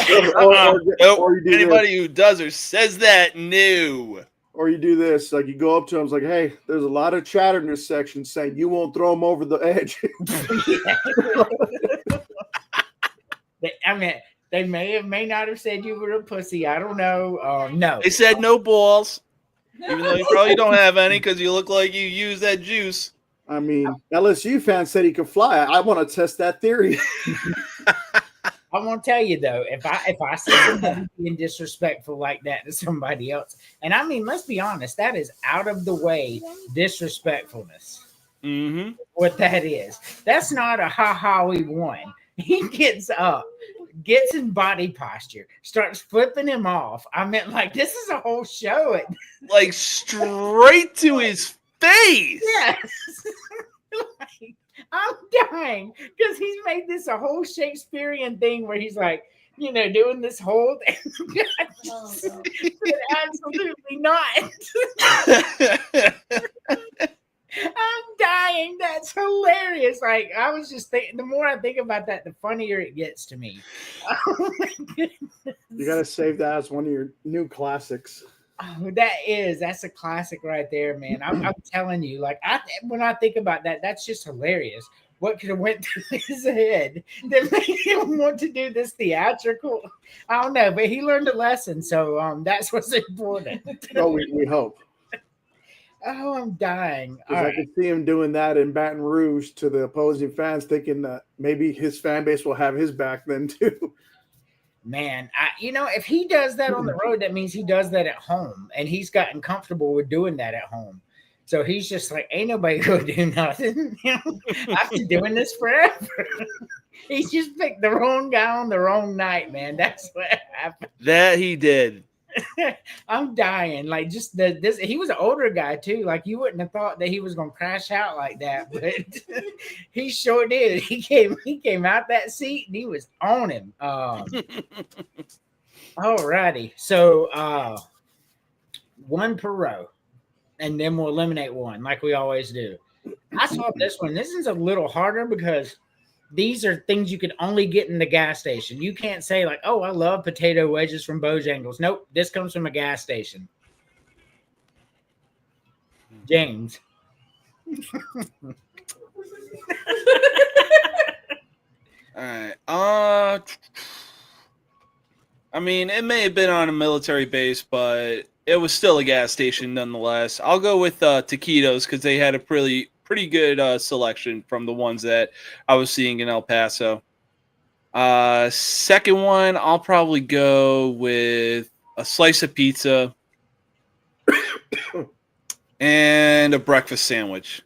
Nope. Anybody who does or says that, no. Or you do this, like you go up to him, it's like, hey, there's a lot of chatter in this section saying you won't throw him over the edge. They may not have said you were a pussy. I don't know. No. They said no balls, even though you probably don't have any because you look like you use that juice. LSU fan said he could fly. I want to test that theory. I won't tell you though, if I see somebody being disrespectful like that to somebody else, and let's be honest, that is out of the way disrespectfulness. Mm-hmm. What that is, that's not a ha we won. He gets up, gets in body posture, starts flipping him off. This is a whole show. Like straight to his face. Yes. I'm dying because he's made this a whole Shakespearean thing where he's like, doing this whole thing. Absolutely not. I'm dying. That's hilarious. Like, I was just thinking, the more I think about that, the funnier it gets to me. Oh my goodness. You got to save that as one of your new classics. Oh, that's a classic right there, man. I'm telling you, like, when I think about that, that's just hilarious. What could have went through his head that made him want to do this theatrical? I don't know, but he learned a lesson, so that's what's important. Oh, we hope. Oh, I'm dying. I could see him doing that in Baton Rouge to the opposing fans, thinking that maybe his fan base will have his back then too. Man, if he does that on the road, that means he does that at home, and he's gotten comfortable with doing that at home. So he's just like, ain't nobody gonna do nothing. I've been doing this forever. He just picked the wrong guy on the wrong night, man. That's what happened. That he did. I'm dying. Like, just this. He was an older guy too. Like, you wouldn't have thought that he was gonna crash out like that, but he sure did. He came out that seat and he was on him. Alrighty. So one per row, and then we'll eliminate one like we always do. I saw this one. This is a little harder because these are things you can only get in the gas station. You can't say like, "Oh, I love potato wedges from Bojangles." Nope, this comes from a gas station. James. All right. I mean, it may have been on a military base, but it was still a gas station nonetheless. I'll go with Taquitos because they had a pretty good selection from the ones that I was seeing in El Paso. Second one, I'll probably go with a slice of pizza and a breakfast sandwich.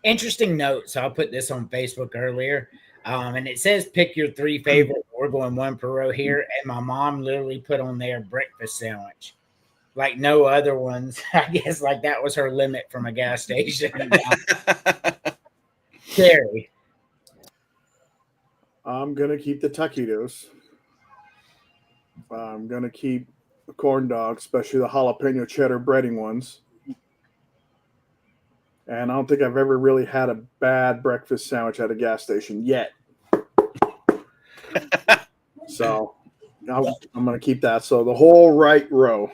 Interesting note. So I'll put this on Facebook earlier. And it says pick your 3 favorite. We're going one per row here. And my mom literally put on there breakfast sandwich. Like no other ones. I guess like that was her limit from a gas station. Terry. I'm gonna keep the taquitos. I'm gonna keep the corn dogs, especially the jalapeno cheddar breading ones. And I don't think I've ever really had a bad breakfast sandwich at a gas station yet. So I'm going to keep that. So the whole right row.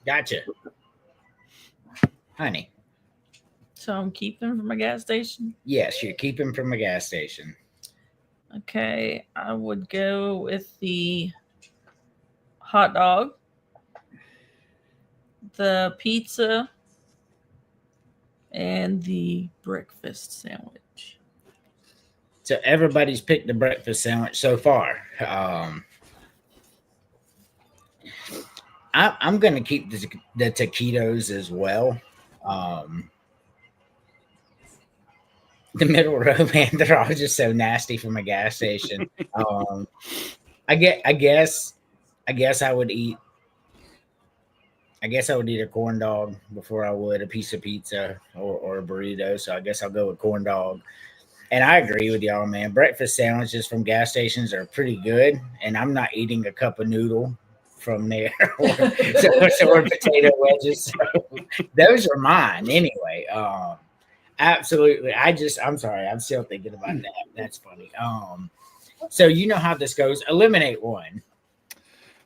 Gotcha. Honey. So I'm keeping from a gas station. Yes, you're keeping from a gas station. Okay, I would go with the hot dog, the pizza, and the breakfast sandwich. So everybody's picked the breakfast sandwich so far. I'm going to keep the taquitos as well. The middle row, man, they're all just so nasty from a gas station. I guess I would eat. I guess I would eat a corn dog before I would a piece of pizza or a burrito. So I guess I'll go with corn dog. And I agree with y'all, man. Breakfast sandwiches from gas stations are pretty good. And I'm not eating a cup of noodle from there or potato wedges. So those are mine anyway. Absolutely. I'm sorry. I'm still thinking about that. That's funny. So you know how this goes. Eliminate one.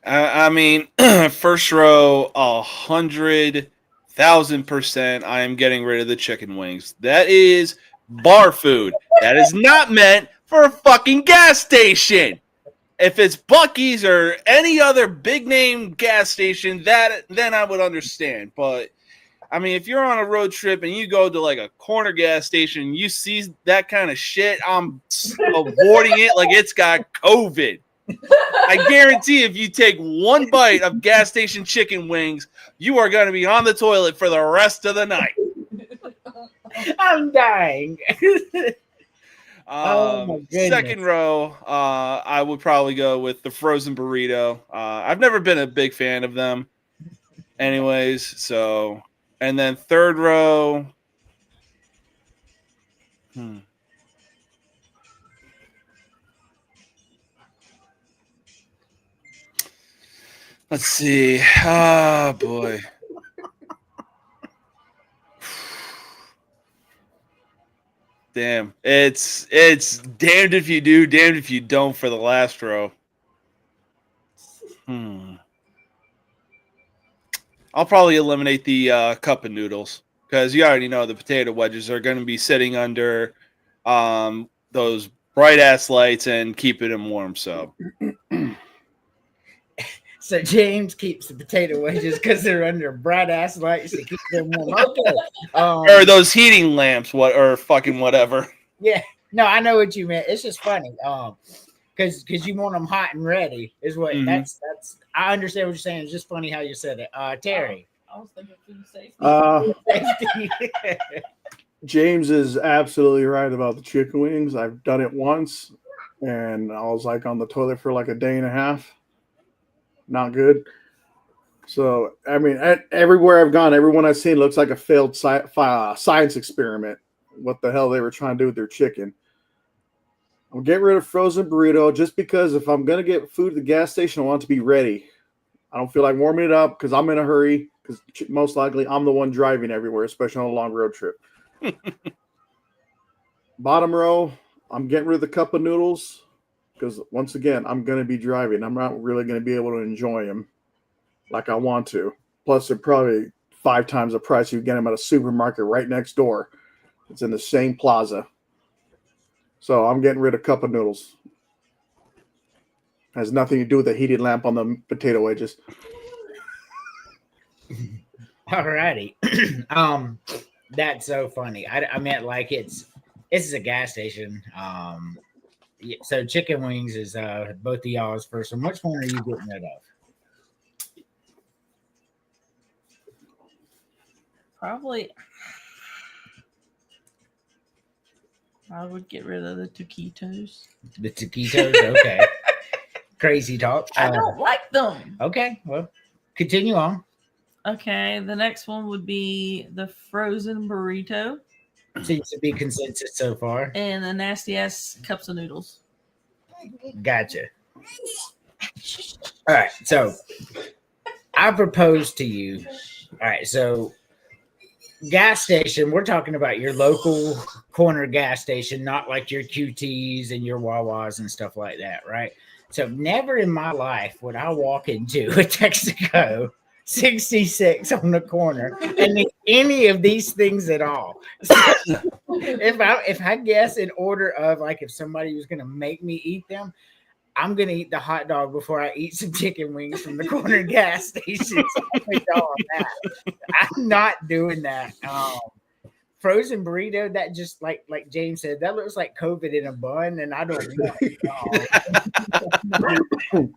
I mean, first row, 100,000%. I am getting rid of the chicken wings. That is bar food. That is not meant for a fucking gas station. If it's Buc-ee's or any other big name gas station, then I would understand. But I mean, if you're on a road trip and you go to like a corner gas station and you see that kind of shit, I'm avoiding it like it's got COVID. I guarantee if you take one bite of gas station chicken wings, you are going to be on the toilet for the rest of the night. I'm dying. Oh my goodness. Second row, I would probably go with the frozen burrito. I've never been a big fan of them anyways. So, and then third row. Let's see. Oh, boy. Damn. It's damned if you do, damned if you don't for the last row. I'll probably eliminate the cup of noodles because you already know the potato wedges are going to be sitting under those bright-ass lights and keeping them warm, so... So James keeps the potato wedges because they're under bright ass lights to keep them warm. Okay. Or those heating lamps, or fucking whatever. Yeah. No, I know what you meant. It's just funny. Because you want them hot and ready is what that's. I understand what you're saying. It's just funny how you said it. Terry. I was thinking food safety. James is absolutely right about the chicken wings. I've done it once, and I was like on the toilet for like a day and a half. Not good. So, I mean, everywhere I've gone, everyone I've seen looks like a failed science experiment. What the hell they were trying to do with their chicken. I'm getting rid of frozen burrito just because if I'm going to get food at the gas station, I want it to be ready. I don't feel like warming it up because I'm in a hurry because most likely I'm the one driving everywhere, especially on a long road trip. Bottom row, I'm getting rid of the cup of noodles because once again, I'm going to be driving. I'm not really going to be able to enjoy them like I want to. Plus, they're probably 5 times the price you get them at a supermarket right next door. It's in the same plaza. So I'm getting rid of cup of noodles. Has nothing to do with the heated lamp on the potato wedges. Alrighty. That's so funny. I meant like this is a gas station. Yeah, so chicken wings is both of y'all's first one. Which one are you getting rid of? Probably. I would get rid of the taquitos. The taquitos? Okay. Crazy talk. I don't like them. Okay, well, continue on. Okay, the next one would be the frozen burrito Seems to be consensus so far. and the nasty ass cups of noodles. Gotcha. All right, so I propose to you. All right, so gas station, we're talking about your local corner gas station, not like your QTs and your Wawas and stuff like that, right? So never in my life would I walk into a Texaco 66 on the corner and eat any of these things at all. So if I guess in order of like if somebody was gonna make me eat them, I'm gonna eat the hot dog before I eat some chicken wings from the corner gas station. So I'm with y'all on that. I'm not doing that. Frozen burrito, that just like James said, that looks like COVID in a bun, and I don't know.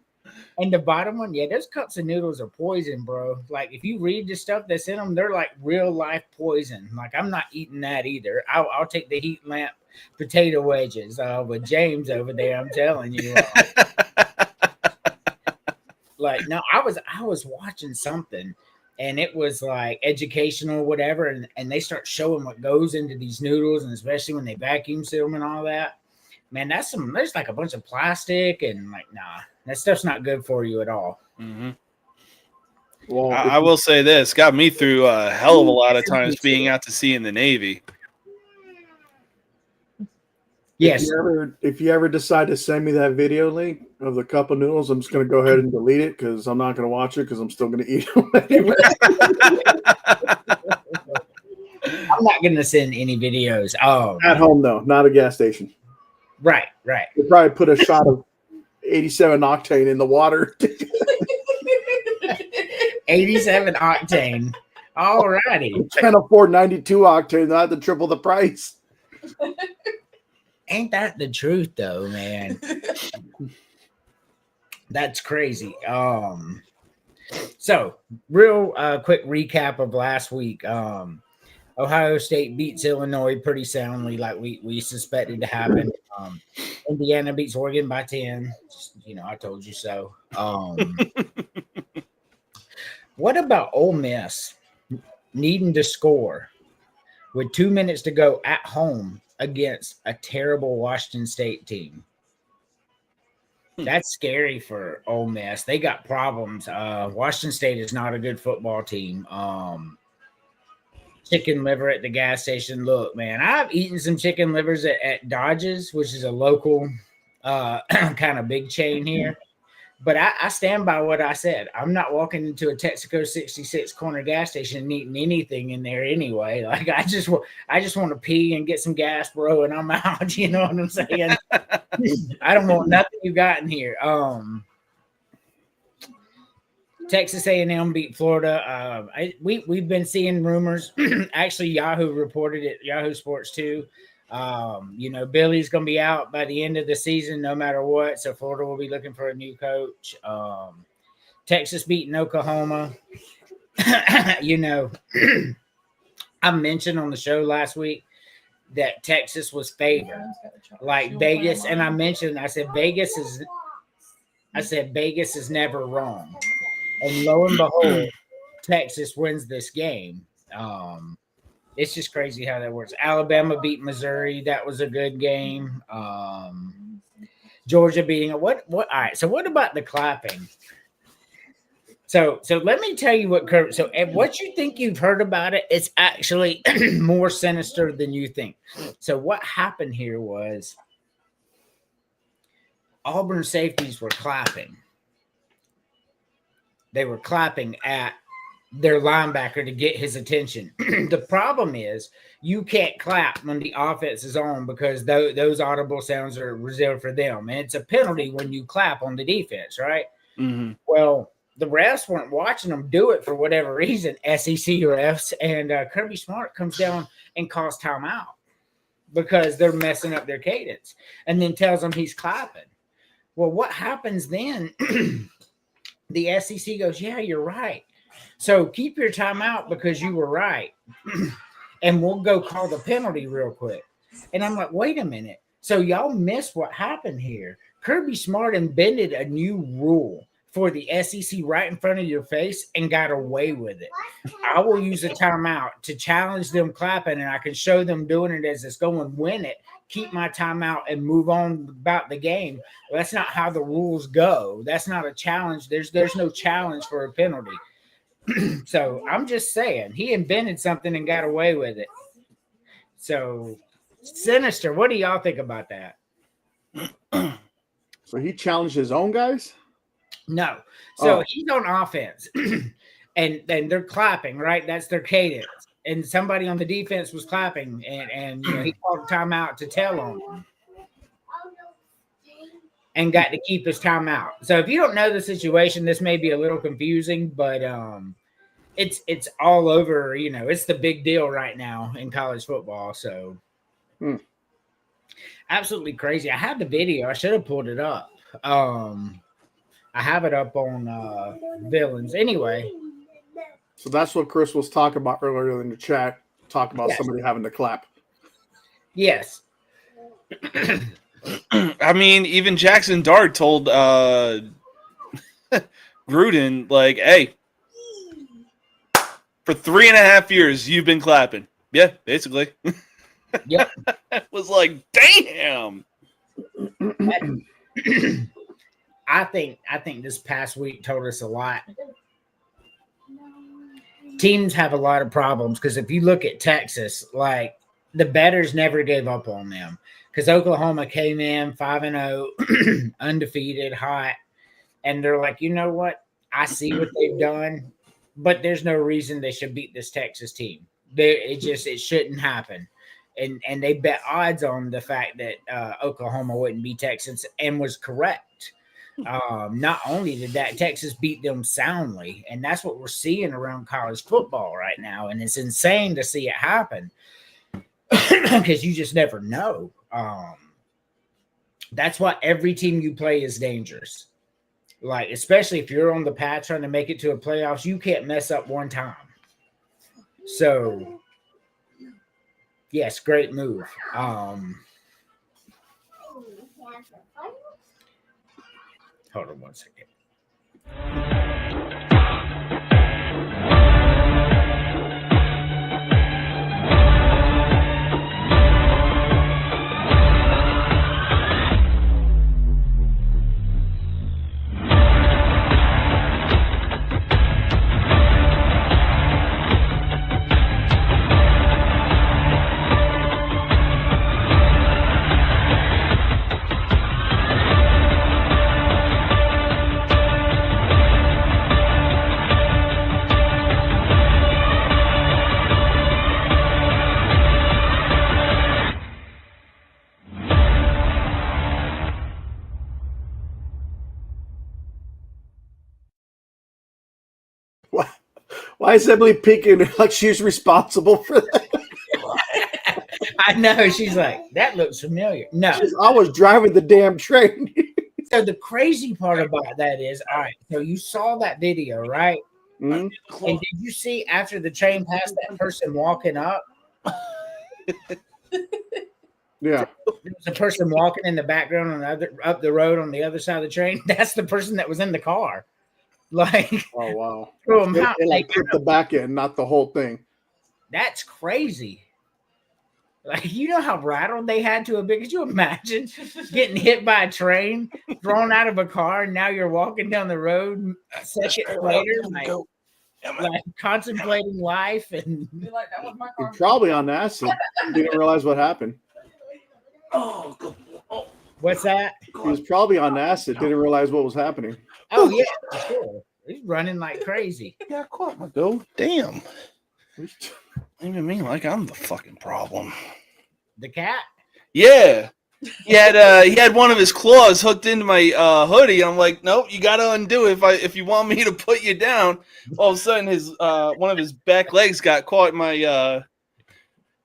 And the bottom one, yeah, those cups of noodles are poison, bro. Like if you read the stuff that's in them, they're like real life poison. Like I'm not eating that either. I'll take the heat lamp potato wedges with James over there. I'm telling you. Like no, I was watching something. And it was like educational, whatever, and they start showing what goes into these noodles, and especially when they vacuum seal them and all that. Man, there's like a bunch of plastic, and like, nah, that stuff's not good for you at all. Mm-hmm. Well, I will say this got me through a hell of a lot of times being out to sea in the Navy. Yes. If you ever decide to send me that video link of the cup of noodles, I'm just going to go ahead and delete it because I'm not going to watch it because I'm still going to eat them anyway. I'm not going to send any videos. Oh, At home, though, not a gas station. right. They probably put a shot of 87 octane in the water. 87 octane. All righty. Can't afford 92 octane. They'll have to triple the price. Ain't that the truth, though, man? That's crazy. So real quick recap of last week. Ohio State beats Illinois pretty soundly, like we suspected to happen. Indiana beats Oregon by 10. Just, I told you so. What about Ole Miss needing to score with 2 minutes to go at home against a terrible Washington State team? That's scary for Ole Miss. They got problems. Washington State is not a good football team. Chicken liver at the gas station. Look, man, I've eaten some chicken livers at Dodge's, which is a local kind of big chain here. But I stand by what I said. I'm not walking into a Texaco 66 corner gas station and eating anything in there anyway. Like I just want to pee and get some gas, bro, and I'm out. You know what I'm saying? I don't want nothing you got in here. Texas A&M beat Florida. We've been seeing rumors. Actually, Yahoo reported it. Yahoo Sports too. Billy's going to be out by the end of the season, no matter what. So Florida will be looking for a new coach. Texas beating Oklahoma. I mentioned on the show last week that Texas was favored, like Vegas. And I said Vegas is never wrong. And lo and behold, Texas wins this game. It's just crazy how that works. Alabama beat Missouri. That was a good game. Georgia beating what? All right. So what about the clapping? So let me tell you what Kirby. So and what you think you've heard about it, it's actually more sinister than you think. So what happened here was Auburn safeties were clapping. They were clapping at their linebacker to get his attention. The problem is you can't clap when the offense is on because those audible sounds are reserved for them, and it's a penalty when you clap on the defense, right? Mm-hmm. Well, the refs weren't watching them do it for whatever reason, SEC refs, and Kirby Smart comes down and calls timeout because they're messing up their cadence, and then tells them he's clapping. Well, what happens then? The SEC goes, yeah, you're right. So keep your timeout because you were right, and we'll go call the penalty real quick. And I'm like, wait a minute. So y'all missed what happened here. Kirby Smart invented a new rule for the SEC right in front of your face and got away with it. I will use a timeout to challenge them clapping, and I can show them doing it as it's going, win it, keep my timeout, and move on about the game. Well, that's not how the rules go. That's not a challenge. There's no challenge for a penalty. So I'm just saying, he invented something and got away with it. So sinister. What do y'all think about that? So he challenged his own guys? No. So he's on offense and they're clapping, right? That's their cadence. And somebody on the defense was clapping and you know, he called a timeout to tell them and got to keep his timeout. So if you don't know the situation, this may be a little confusing, but it's all over, you know, it's the big deal right now in college football. So absolutely crazy. I have the video. I should have pulled it up. I have it up on Villains. Anyway. So that's what Chris was talking about earlier in the chat. Talk about somebody having to clap. Yes. I mean, even Jackson Dart told Gruden, like, hey, for 3.5 years, you've been clapping. Yeah, basically. Yep. It was like, damn. I think this past week told us a lot. Teams have a lot of problems because if you look at Texas, like the bettors never gave up on them because Oklahoma came in 5-0, undefeated, hot, and they're like, you know what? I see what they've done, but there's no reason they should beat this Texas team. It shouldn't happen. And they bet odds on the fact that Oklahoma wouldn't beat Texas, and was correct. Not only did that, Texas beat them soundly, and that's what we're seeing around college football right now, and it's insane to see it happen because you just never know. That's why every team you play is dangerous. Like, especially if you're on the path trying to make it to a playoffs, you can't mess up one time. So, yes, great move. Hold on one second. Why is Emily peeking like she's responsible for that? I know. She's like, that looks familiar. No. I was driving the damn train. So the crazy part about that is, all right, so you saw that video, right? Mm-hmm. And did you see after the train passed that person walking up? Yeah. There was a person walking in the background on up the road on the other side of the train. That's the person that was in the car. Like, Oh wow. threw 'em out. They like clip the back end, not the whole thing. That's crazy. Like, you know how rattled they had to have been? Could you imagine getting hit by a train, thrown out of a car, and now you're walking down the road seconds later, like contemplating life and Be like, that was my You're car. probably on acid. Didn't realize what happened. what's that? He was probably on acid. Didn't realize what was happening. Oh yeah, for sure. He's running like crazy. Yeah, caught my go. Damn. Even me like I'm the fucking problem. The cat. Yeah. He had one of his claws hooked into my hoodie. I'm like, nope, you gotta undo it if you want me to put you down. All of a sudden his one of his back legs got caught in my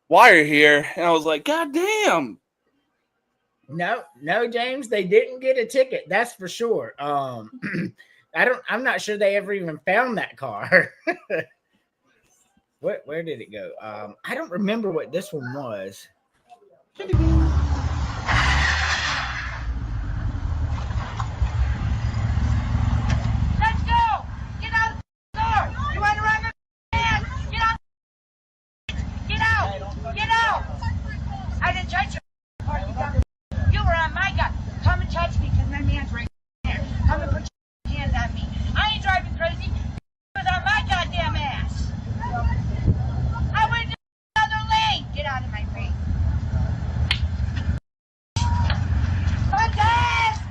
wire here, and I was like, God damn. No, James, they didn't get a ticket. That's for sure. I'm not sure they ever even found that car. Where did it go? I don't remember what this one was. Let's go! Get out of the car! You want to run your ass? Get out! Get out! Get out! I didn't touch your car. You were on my gun. Come and touch me because my man's right there. Come and put your hands on me. I ain't driving crazy. It was on my goddamn ass. I went to the other lane. Get out of my face. Contest!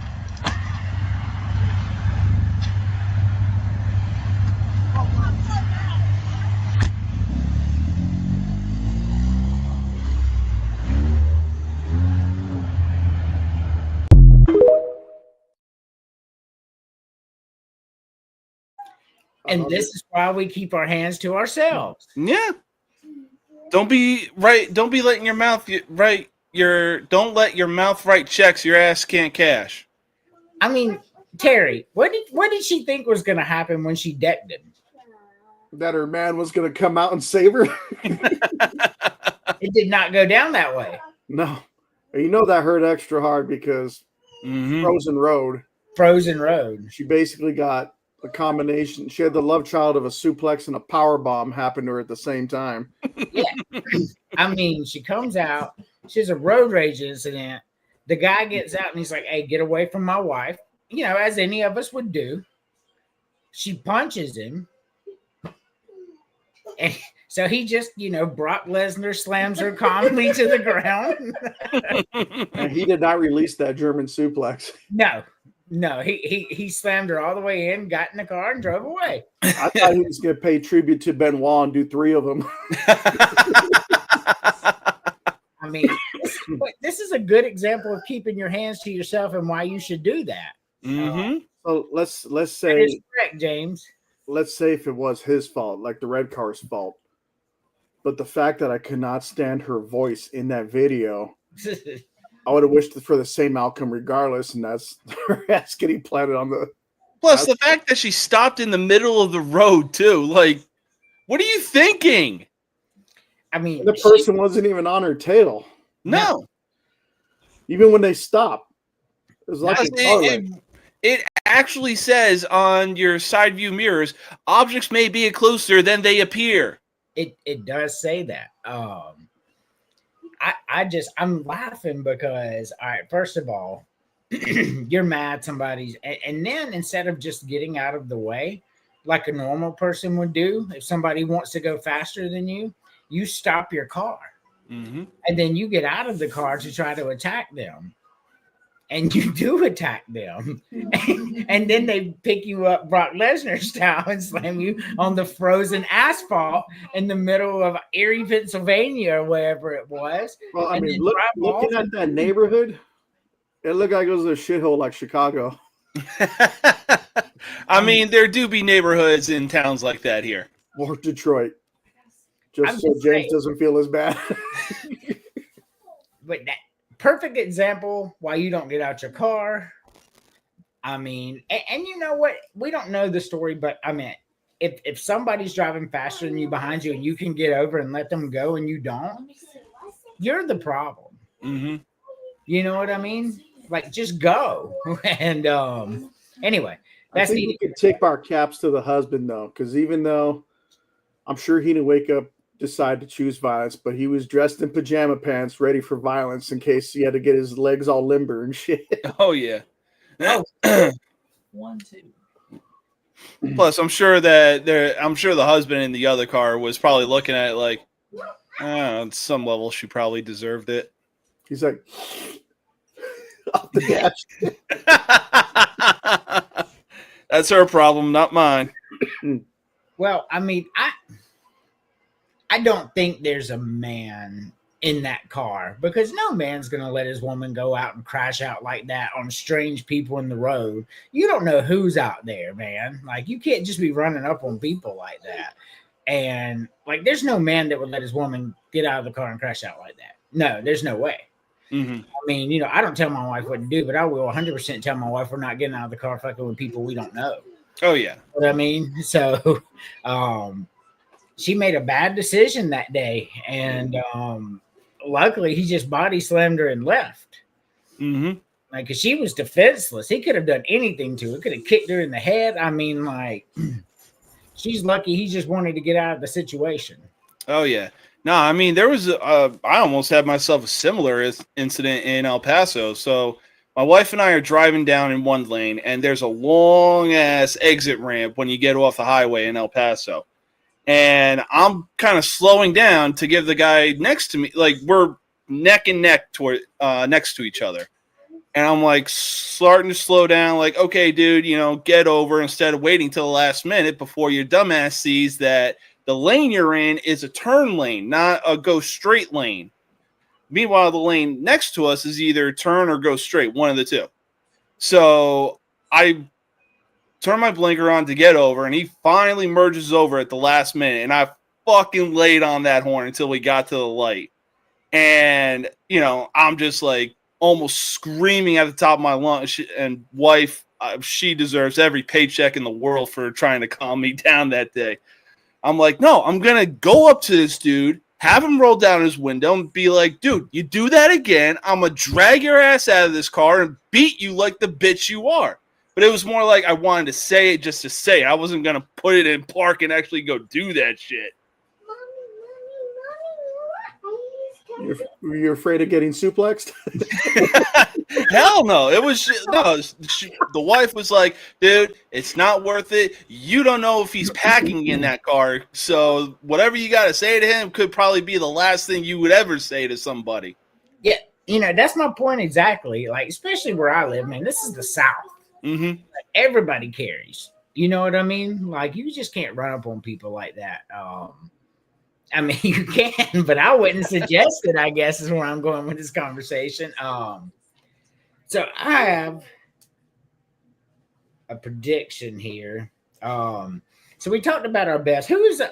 And this is why we keep our hands to ourselves. Yeah. Don't be letting your mouth write don't let your mouth write checks your ass can't cash. I mean, Terry, what did she think was going to happen when she decked him? That her man was going to come out and save her. It did not go down that way. No. You know that hurt extra hard because Frozen Road. Frozen Road. She basically got a combination. She had the love child of a suplex and a power bomb happen to her at the same time. Yeah. I mean, she comes out. She has a road rage incident. The guy gets out and he's like, hey, get away from my wife. You know, as any of us would do. She punches him. And so he just, Brock Lesnar slams her calmly to the ground. And he did not release that German suplex. No, he slammed her all the way in, got in the car, and drove away. I thought he was going to pay tribute to Benoit and do 3 of them. I mean, this is a good example of keeping your hands to yourself and why you should do that. So let's That say is correct, James. let's say if it was his fault, like the red car's fault. But the fact that I could not stand her voice in that video, I would have wished for the same outcome regardless, and that's her ass getting planted on the. Plus, the fact that she stopped in the middle of the road too. Like, what are you thinking? I mean, The person wasn't even on her tail. No. Even when they stopped, it was like a car wreck. It actually says on your side view mirrors, objects may be closer than they appear. It does say that. I'm laughing because, all right, first of all, you're mad somebody's, and then instead of just getting out of the way like a normal person would do, if somebody wants to go faster than you, you stop your car. And then you get out of the car to try to attack them. And you do attack them. And then they pick you up Brock Lesnar style and slam you on the frozen asphalt in the middle of Erie, Pennsylvania, or wherever it was. Well, I And mean, then looking at that neighborhood, it looked like it was a shithole like Chicago. I mean, there do be neighborhoods in towns like that here. Or Detroit. Just I'm so just James saying. doesn't feel as bad. But that perfect example why you don't get out your car. I mean, and you know what? We don't know the story, but I mean, if somebody's driving faster than you behind you and you can get over and let them go and you don't, you're the problem. You know what I mean? Like, just go. And anyway, I think we could tip our caps to the husband, though, because even though I'm sure he didn't wake up decide to choose violence, but he was dressed in pajama pants, ready for violence in case he had to get his legs all limber and shit. Oh yeah. Oh. 1, 2. Plus, I'm sure the husband in the other car was probably looking at it like, on some level, she probably deserved it. He's like, off the gas. That's her problem, not mine. Well, I mean, I don't think there's a man in that car because no man's going to let his woman go out and crash out like that on strange people in the road. You don't know who's out there, man. Like, you can't just be running up on people like that. And, like, there's no man that would let his woman get out of the car and crash out like that. No, there's no way. Mm-hmm. I mean, you know, I don't tell my wife what to do, but I will 100% tell my wife we're not getting out of the car fucking with people we don't know. Oh, yeah. You know what I mean? So, she made a bad decision that day. And, luckily, he just body slammed her and left. Mm-hmm. Like, cause she was defenseless. He could have done anything to her. Could have kicked her in the head. I mean, like, she's lucky. He just wanted to get out of the situation. Oh yeah. No, I mean there was. I almost had myself a similar incident in El Paso. So my wife and I are driving down in one lane, and there's a long ass exit ramp when you get off the highway in El Paso. And I'm kind of slowing down to give the guy next to me, like we're neck and neck toward next to each other. And I'm like starting to slow down, like, okay, dude, you know, get over instead of waiting till the last minute before your dumbass sees that the lane you're in is a turn lane, not a go straight lane. Meanwhile, the lane next to us is either turn or go straight, one of the two. So I turn my blinker on to get over, and he finally merges over at the last minute, and I fucking laid on that horn until we got to the light. And, you know, I'm just like almost screaming at the top of my lungs, and wife, she deserves every paycheck in the world for trying to calm me down that day. I'm like, no, I'm going to go up to this dude, have him roll down his window and be like, dude, you do that again, I'm going to drag your ass out of this car and beat you like the bitch you are. But it was more like I wanted to say it just to say it. I wasn't going to put it in park and actually go do that shit. You're afraid of getting suplexed? Hell no. It was the wife was like, dude, it's not worth it. You don't know if he's packing in that car. So whatever you got to say to him could probably be the last thing you would ever say to somebody. Yeah. You know, that's my point exactly. Like, especially where I live, man, this is the South. Mm-hmm. Like, everybody carries. You know what I mean? Like, you just can't run up on people like that. I mean, you can, but I wouldn't suggest it, I guess, is where I'm going with this conversation. So I have a prediction here. So we talked about our best. Who is,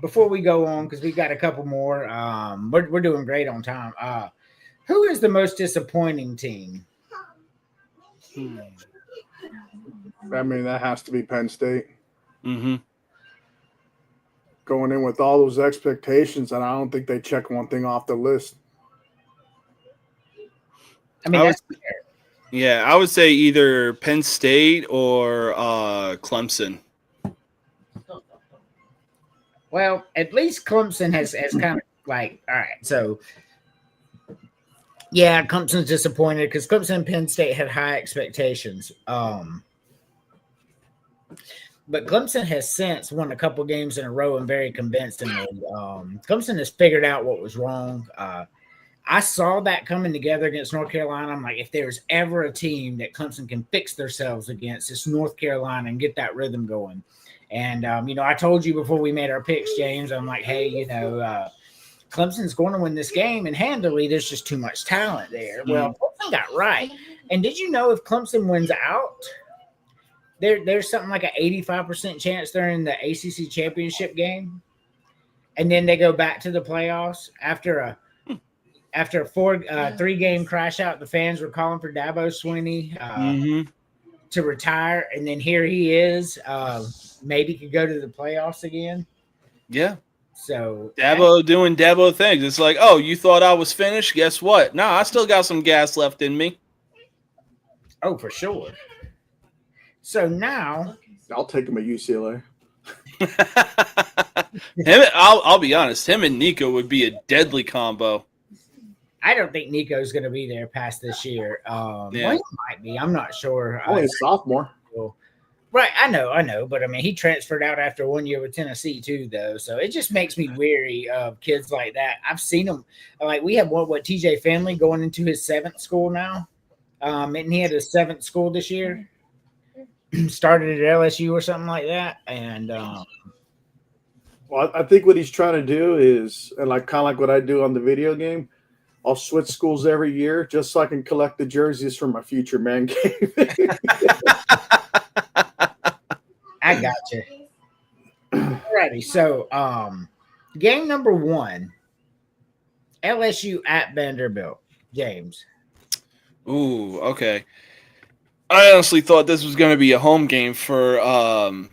before we go on, because we've got a couple more, we're doing great on time. Who is the most disappointing team? I mean, that has to be Penn State. Mm-hmm. Going in with all those expectations, and I don't think they check one thing off the list. I mean, I would say either Penn State or Clemson. Well, at least Clemson has kind of like, all right, so yeah, Clemson's disappointed because Clemson and Penn State had high expectations. But Clemson has since won a couple games in a row and very convincingly. Clemson has figured out what was wrong. I saw that coming together against North Carolina. I'm like, if there's ever a team that Clemson can fix themselves against, it's North Carolina and get that rhythm going. And, you know, I told you before we made our picks, James, I'm like, hey, you know, Clemson's going to win this game, and handily, there's just too much talent there. Well, Clemson got right. And did you know if Clemson wins out, there's something like an 85% chance they're in the ACC championship game, and then they go back to the playoffs after a 3-game crash out. The fans were calling for Dabo Swinney to retire, and then here he is. Maybe could go to the playoffs again. Yeah. So Dabo doing Dabo things. It's like, oh, you thought I was finished? Guess what? No, I still got some gas left in me. Oh, for sure. So now I'll take him at UCLA. I'll be honest. Him and Nico would be a deadly combo. I don't think Nico's going to be there past this year. Well, he might be. I'm not sure. Only a sophomore. Right, I know, but I mean, he transferred out after 1 year with Tennessee too, though. So it just makes me weary of kids like that. I've seen them. Like we have what TJ Finley going into his 7th school now, and he had his 7th school this year. Started at LSU or something like that, and Well, I think what he's trying to do is, and like kind of like what I do on the video game, I'll switch schools every year just so I can collect the jerseys for my future man game. I got you. Alrighty, so game number 1, LSU at Vanderbilt. James. Ooh, okay. I honestly thought this was going to be a home game for oh,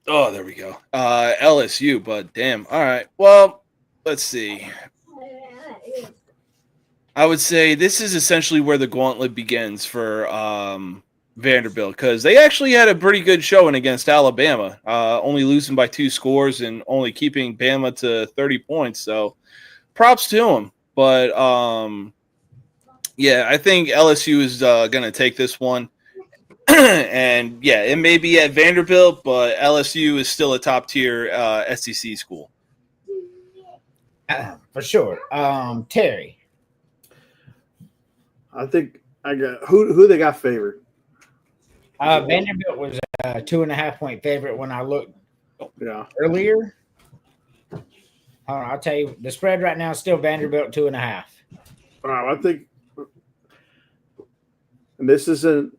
there we go. LSU, but damn. All right. Well, let's see. I would say this is essentially where the gauntlet begins for Vanderbilt, because they actually had a pretty good showing against Alabama, only losing by 2 scores and only keeping Bama to 30 points. So props to them. But yeah, I think LSU is going to take this one. And yeah, it may be at Vanderbilt, but LSU is still a top tier SEC school. For sure. Terry. I think I got who they got favored. Vanderbilt was a 2.5 point favorite when I looked earlier. Hold on, I'll tell you the spread right now is still Vanderbilt 2.5. I think, and this isn't,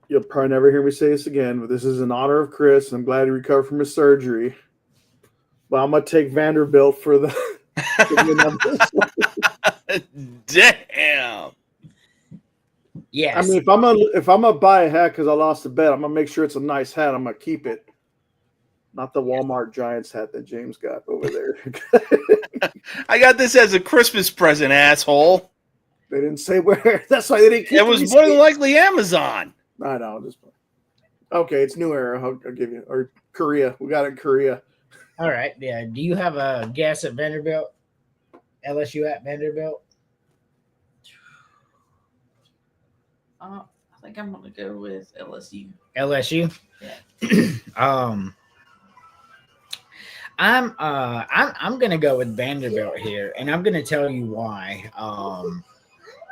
you'll probably never hear me say this again, but this is in honor of Chris. And I'm glad he recovered from his surgery. But I'm gonna take Vanderbilt for the. Damn. Yes. I mean, if I'm gonna buy a hat because I lost a bet, I'm gonna make sure it's a nice hat. I'm gonna keep it, not the Walmart Giants hat that James got over there. I got this as a Christmas present, asshole. They didn't say where. That's why they didn't keep it. Was more than likely Amazon. I know. Just okay. It's New Era. I'll give you, or Korea. We got it in Korea. All right. Yeah. Do you have a guess at Vanderbilt? LSU at Vanderbilt? I think I'm gonna go with LSU. LSU. Yeah. I'm gonna go with Vanderbilt here, and I'm gonna tell you why.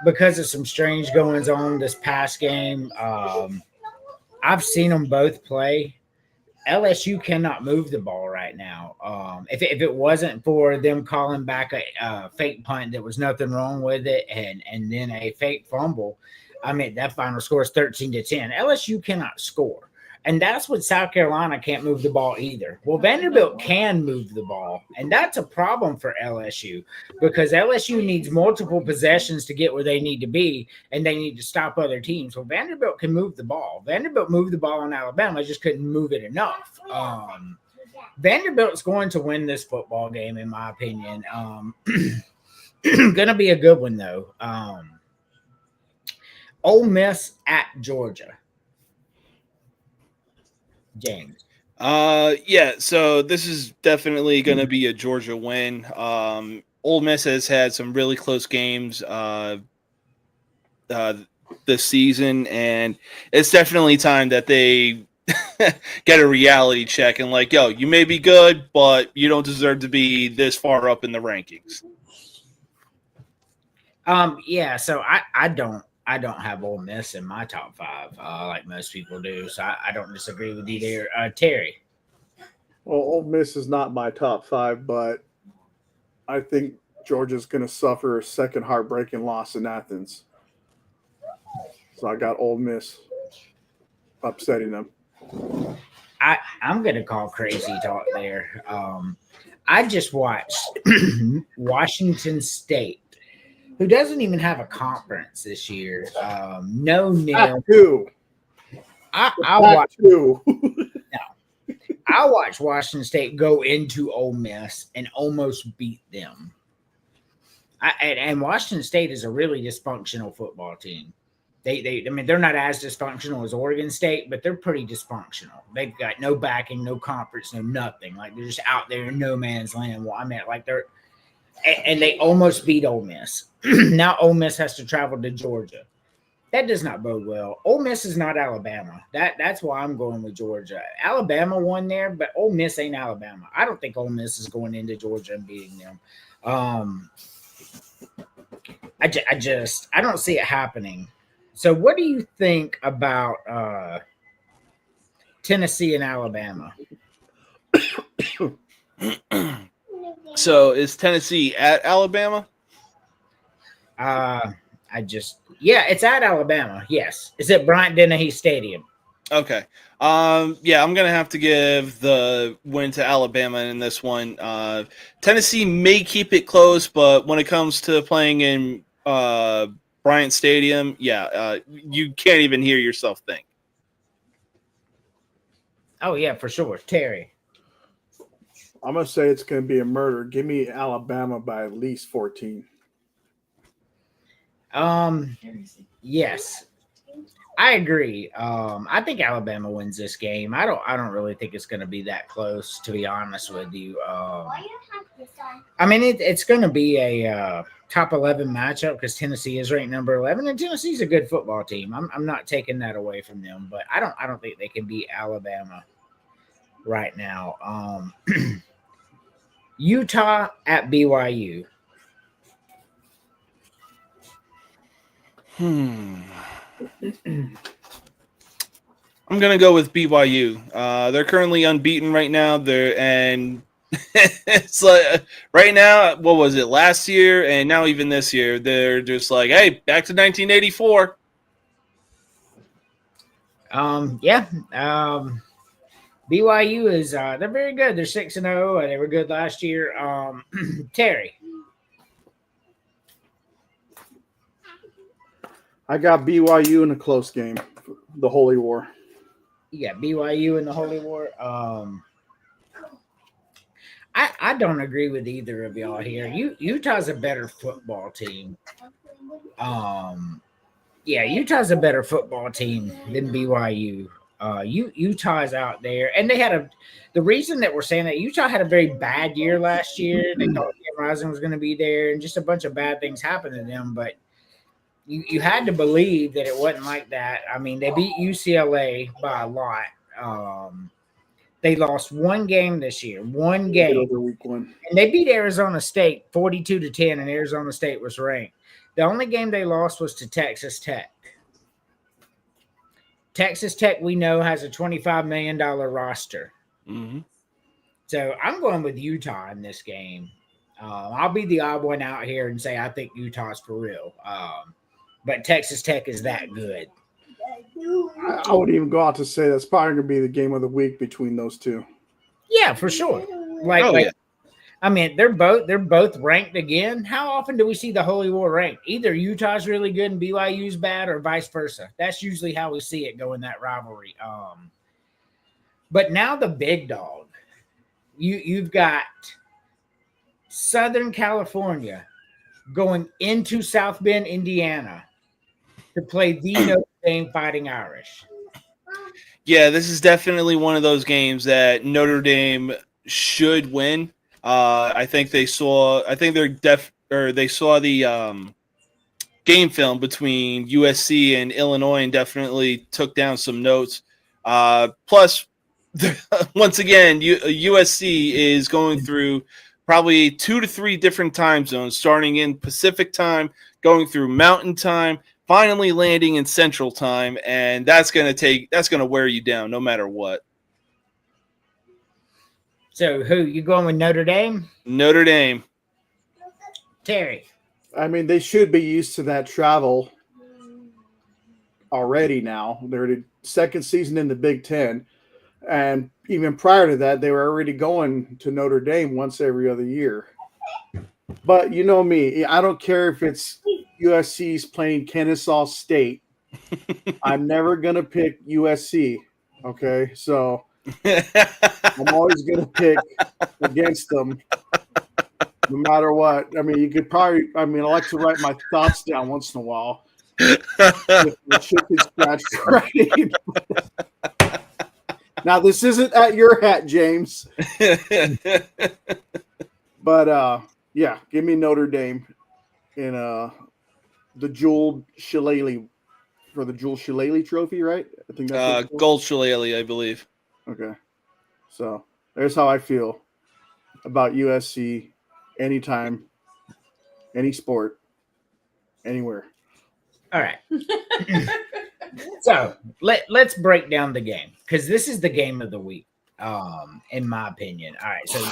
Because of some strange goings on this past game. I've seen them both play. LSU cannot move the ball right now. If it wasn't for them calling back a fake punt, there was nothing wrong with it, and then a fake fumble. I mean, that final score is 13-10. LSU cannot score. And that's what South Carolina can't move the ball either. Well, Vanderbilt can move the ball, and that's a problem for LSU because LSU needs multiple possessions to get where they need to be, and they need to stop other teams. Well, Vanderbilt can move the ball. Vanderbilt moved the ball in Alabama, just couldn't move it enough. Vanderbilt's going to win this football game, in my opinion. Going to be a good one, though. Ole Miss at Georgia. James. Yeah, so this is definitely going to be a Georgia win. Ole Miss has had some really close games this season, and it's definitely time that they get a reality check and like, yo, you may be good, but you don't deserve to be this far up in the rankings. Yeah, so I don't have Ole Miss in my top 5 like most people do, so I don't disagree with you there. Terry. Well, Ole Miss is not my top 5, but I think Georgia's going to suffer a second heartbreaking loss in Athens. So I got Ole Miss upsetting them. I'm going to call crazy talk there. I just watched Washington State, who doesn't even have a conference this year. No nil. I watched Washington State go into Ole Miss and almost beat them. And Washington State is a really dysfunctional football team. I mean, they're not as dysfunctional as Oregon State, but they're pretty dysfunctional. They've got no backing, no conference, no nothing. Like they're just out there in no man's land. Well, I mean, like and they almost beat Ole Miss. Now Ole Miss has to travel to Georgia. That does not bode well. Ole Miss is not Alabama. That's why I'm going with Georgia. Alabama won there, but Ole Miss ain't Alabama. I don't think Ole Miss is going into Georgia and beating them. I don't see it happening. So what do you think about Tennessee and Alabama? So is Tennessee at Alabama? It's at Alabama. Yes. It's at Bryant-Dennehy Stadium. Okay. Yeah, I'm gonna have to give the win to Alabama in this one. Tennessee may keep it close, but when it comes to playing in Bryant Stadium, you can't even hear yourself think. Oh yeah, for sure. Terry. I'm gonna say it's gonna be a murder. Give me Alabama by at least 14. Yes. I agree. I think Alabama wins this game. I don't really think it's going to be that close, to be honest with you. I mean, it's going to be a top 11 matchup because Tennessee is ranked number 11, and Tennessee's a good football team. I'm not taking that away from them, but I don't think they can beat Alabama right now. Utah at BYU. I'm gonna go with BYU. They're currently unbeaten right now. It's like right now. What was it last year? And now even this year, they're just like, hey, back to 1984. BYU is they're very good. They're 6-0. They were good last year. Terry. I got BYU in a close game, the Holy War. You got BYU in the Holy War. I don't agree with either of y'all here. Utah's a better football team. Utah's a better football team than BYU. Utah's out there, and they had the reason that we're saying that Utah had a very bad year last year. They thought Cam Rising was going to be there, and just a bunch of bad things happened to them, but you had to believe that it wasn't like that. I mean, they beat UCLA by a lot. They lost one game this year, one game. Over week one. And they beat Arizona State 42-10, and Arizona State was ranked. The only game they lost was to Texas Tech. Texas Tech, we know, has a $25 million roster. Mm-hmm. So I'm going with Utah in this game. I'll be the odd one out here and say I think Utah's for real. But Texas Tech is that good. I would even go out to say that's probably going to be the game of the week between those two. Yeah, for sure. I mean, they're both ranked again. How often do we see the Holy War ranked? Either Utah's really good and BYU's bad, or vice versa. That's usually how we see it go in that rivalry. But now the big dog. You've got Southern California going into South Bend, Indiana, to play the Notre Dame Fighting Irish. Yeah, this is definitely one of those games that Notre Dame should win. I think they saw. I think they saw the game film between USC and Illinois and definitely took down some notes. Plus, once again, USC is going through probably 2 to 3 different time zones, starting in Pacific time, going through Mountain time, finally landing in Central time, and that's going to wear you down no matter what. So who you going with? Notre Dame? Notre Dame. Terry. I mean, they should be used to that travel already now. They're the second season in the Big Ten. And even prior to that, they were already going to Notre Dame once every other year. But you know me, I don't care if it's USC's playing Kennesaw State. I'm never going to pick USC. Okay, so I'm always going to pick against them no matter what. I mean, I like to write my thoughts down once in a while. with the chicken scratch parade. Now, this isn't at your hat, James, but yeah, give me Notre Dame in the Jewel Shillelagh for the Jewel Shillelagh Trophy, right? I think that's what it's called. Gold Shillelagh, I believe. Okay, so there's how I feel about USC. Anytime, any sport, anywhere. All right. So let's break down the game because this is the game of the week, in my opinion. All right, so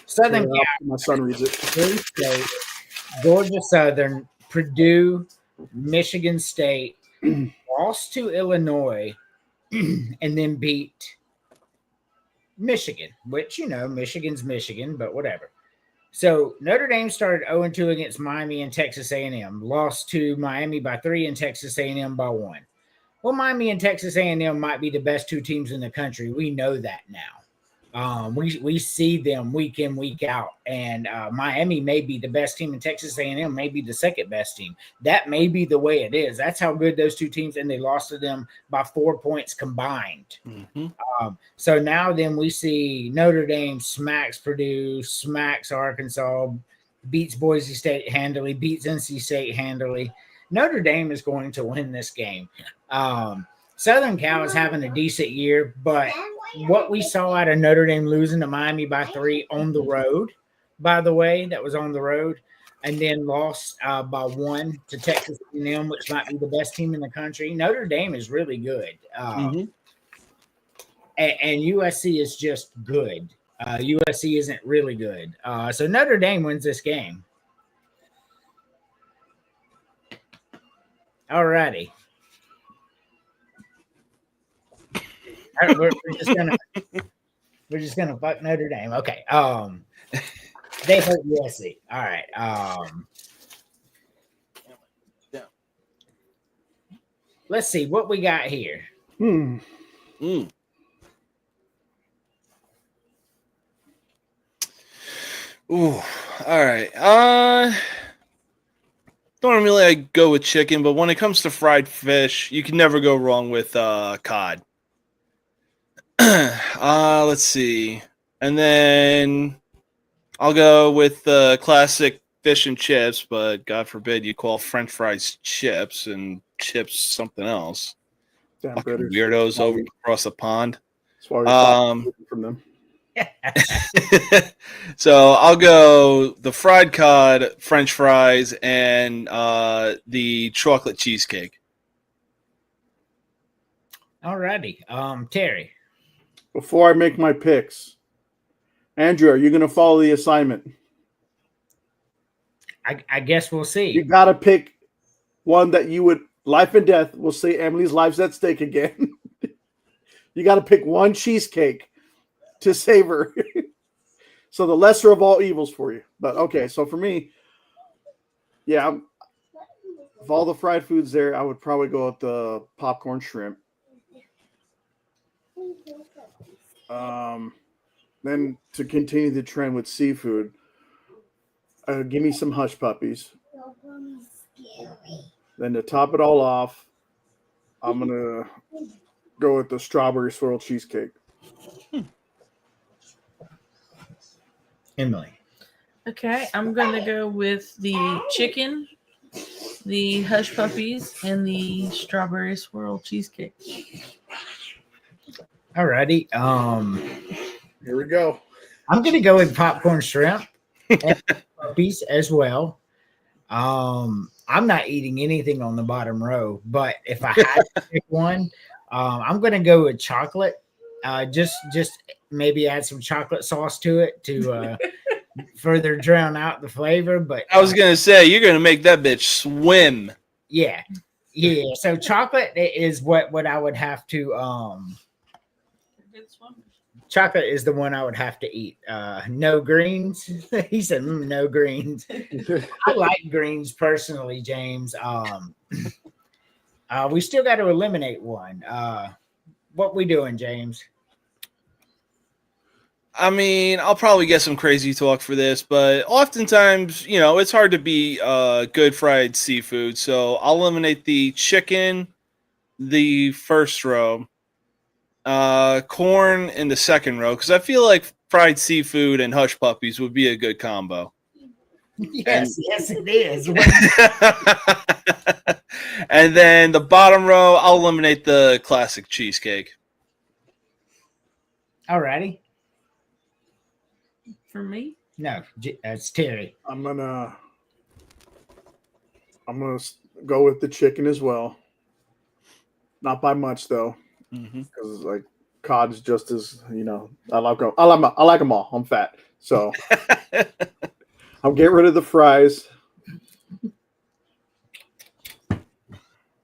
Southern Cal, My son reads it. Missouri State, Georgia Southern, Purdue, Michigan State, lost to Illinois, and then beat Michigan, which, you know, Michigan's Michigan, but whatever. So Notre Dame started 0-2 against Miami and Texas A&M, lost to Miami by 3 and Texas A&M by 1. Well, Miami and Texas A&M might be the best two teams in the country. We know that now. We see them week in, week out, and Miami may be the best team, and Texas A&M may be the second best team. That may be the way it is. That's how good those two teams, and they lost to them by 4 points combined. Mm-hmm. So now then we see Notre Dame smacks Purdue, smacks Arkansas, beats Boise State handily, beats NC State handily. Notre Dame is going to win this game. Southern Cal is having a decent year, but what we saw out of Notre Dame losing to Miami by 3 on the road, by the way, that was on the road, and then lost by 1 to Texas A&M, which might be the best team in the country. Notre Dame is really good, and USC is just good. USC isn't really good. So Notre Dame wins this game. All righty. We're just gonna fuck Notre Dame. Okay. They hurt USC. All right. Let's see what we got here. Mm. Ooh. All right. Normally I go with chicken, but when it comes to fried fish, you can never go wrong with cod. Let's see. And then I'll go with the classic fish and chips, but God forbid you call French fries chips and chips something else. Damn Fucking critters. weirdos over across the pond. That's why we're from them. So I'll go the fried cod, French fries, and the chocolate cheesecake. All righty. Terry. Before I make my picks, Andrew, are you going to follow the assignment? I guess we'll see. You got to pick one that you would, life and death. We'll say Emily's life's at stake again. You got to pick one cheesecake to savor. So the lesser of all evils for you. But okay, so for me, yeah, of all the fried foods there, I would probably go with the popcorn shrimp. Then to continue the trend with seafood, give me some hush puppies. Then to top it all off, I'm gonna go with the strawberry swirl cheesecake. Emily. Okay, I'm gonna go with the chicken, the hush puppies, and the strawberry swirl cheesecake. All righty. Here we go. I'm gonna go with popcorn shrimp and puppies as well. I'm not eating anything on the bottom row, but if I had to pick one, I'm gonna go with chocolate. Just maybe add some chocolate sauce to it to further drown out the flavor. But I was gonna say you're gonna make that bitch swim. Yeah. So chocolate is what I would have to. Chocolate is the one I would have to eat. No greens. He said no greens. I like greens personally, James. We still got to eliminate one. What we doing, James? I mean, I'll probably get some crazy talk for this, but oftentimes, it's hard to beat good fried seafood. So I'll eliminate the chicken, the first row, corn in the second row, because I feel like fried seafood and hush puppies would be a good combo. Yes, yes, it is. And then the bottom row, I'll eliminate the classic cheesecake. Alrighty. For me, No, it's Terry. I'm gonna go with the chicken as well. Not by much though, because like cod's just as I like them. I like them all. I'm fat, so I'll get rid of the fries,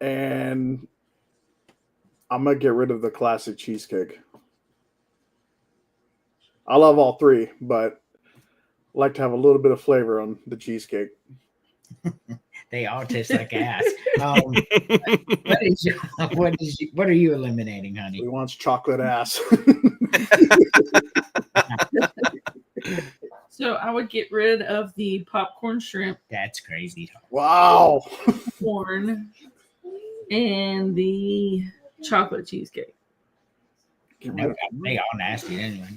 and I'm gonna get rid of the classic cheesecake. I love all three, but I like to have a little bit of flavor on the cheesecake. They all taste like ass. What are you eliminating, honey? He wants chocolate ass. so I would get rid of the popcorn shrimp, That's crazy. Wow. corn, and the chocolate cheesecake. They all nasty anyway.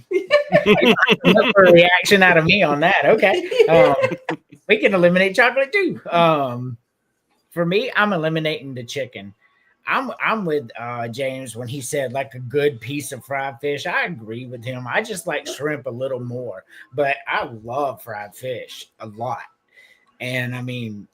Look for a reaction out of me on that. Okay. We can eliminate chocolate too. For me, I'm eliminating the chicken. I'm with James when he said like a good piece of fried fish. I agree with him. I just like shrimp a little more, but I love fried fish a lot. And I mean,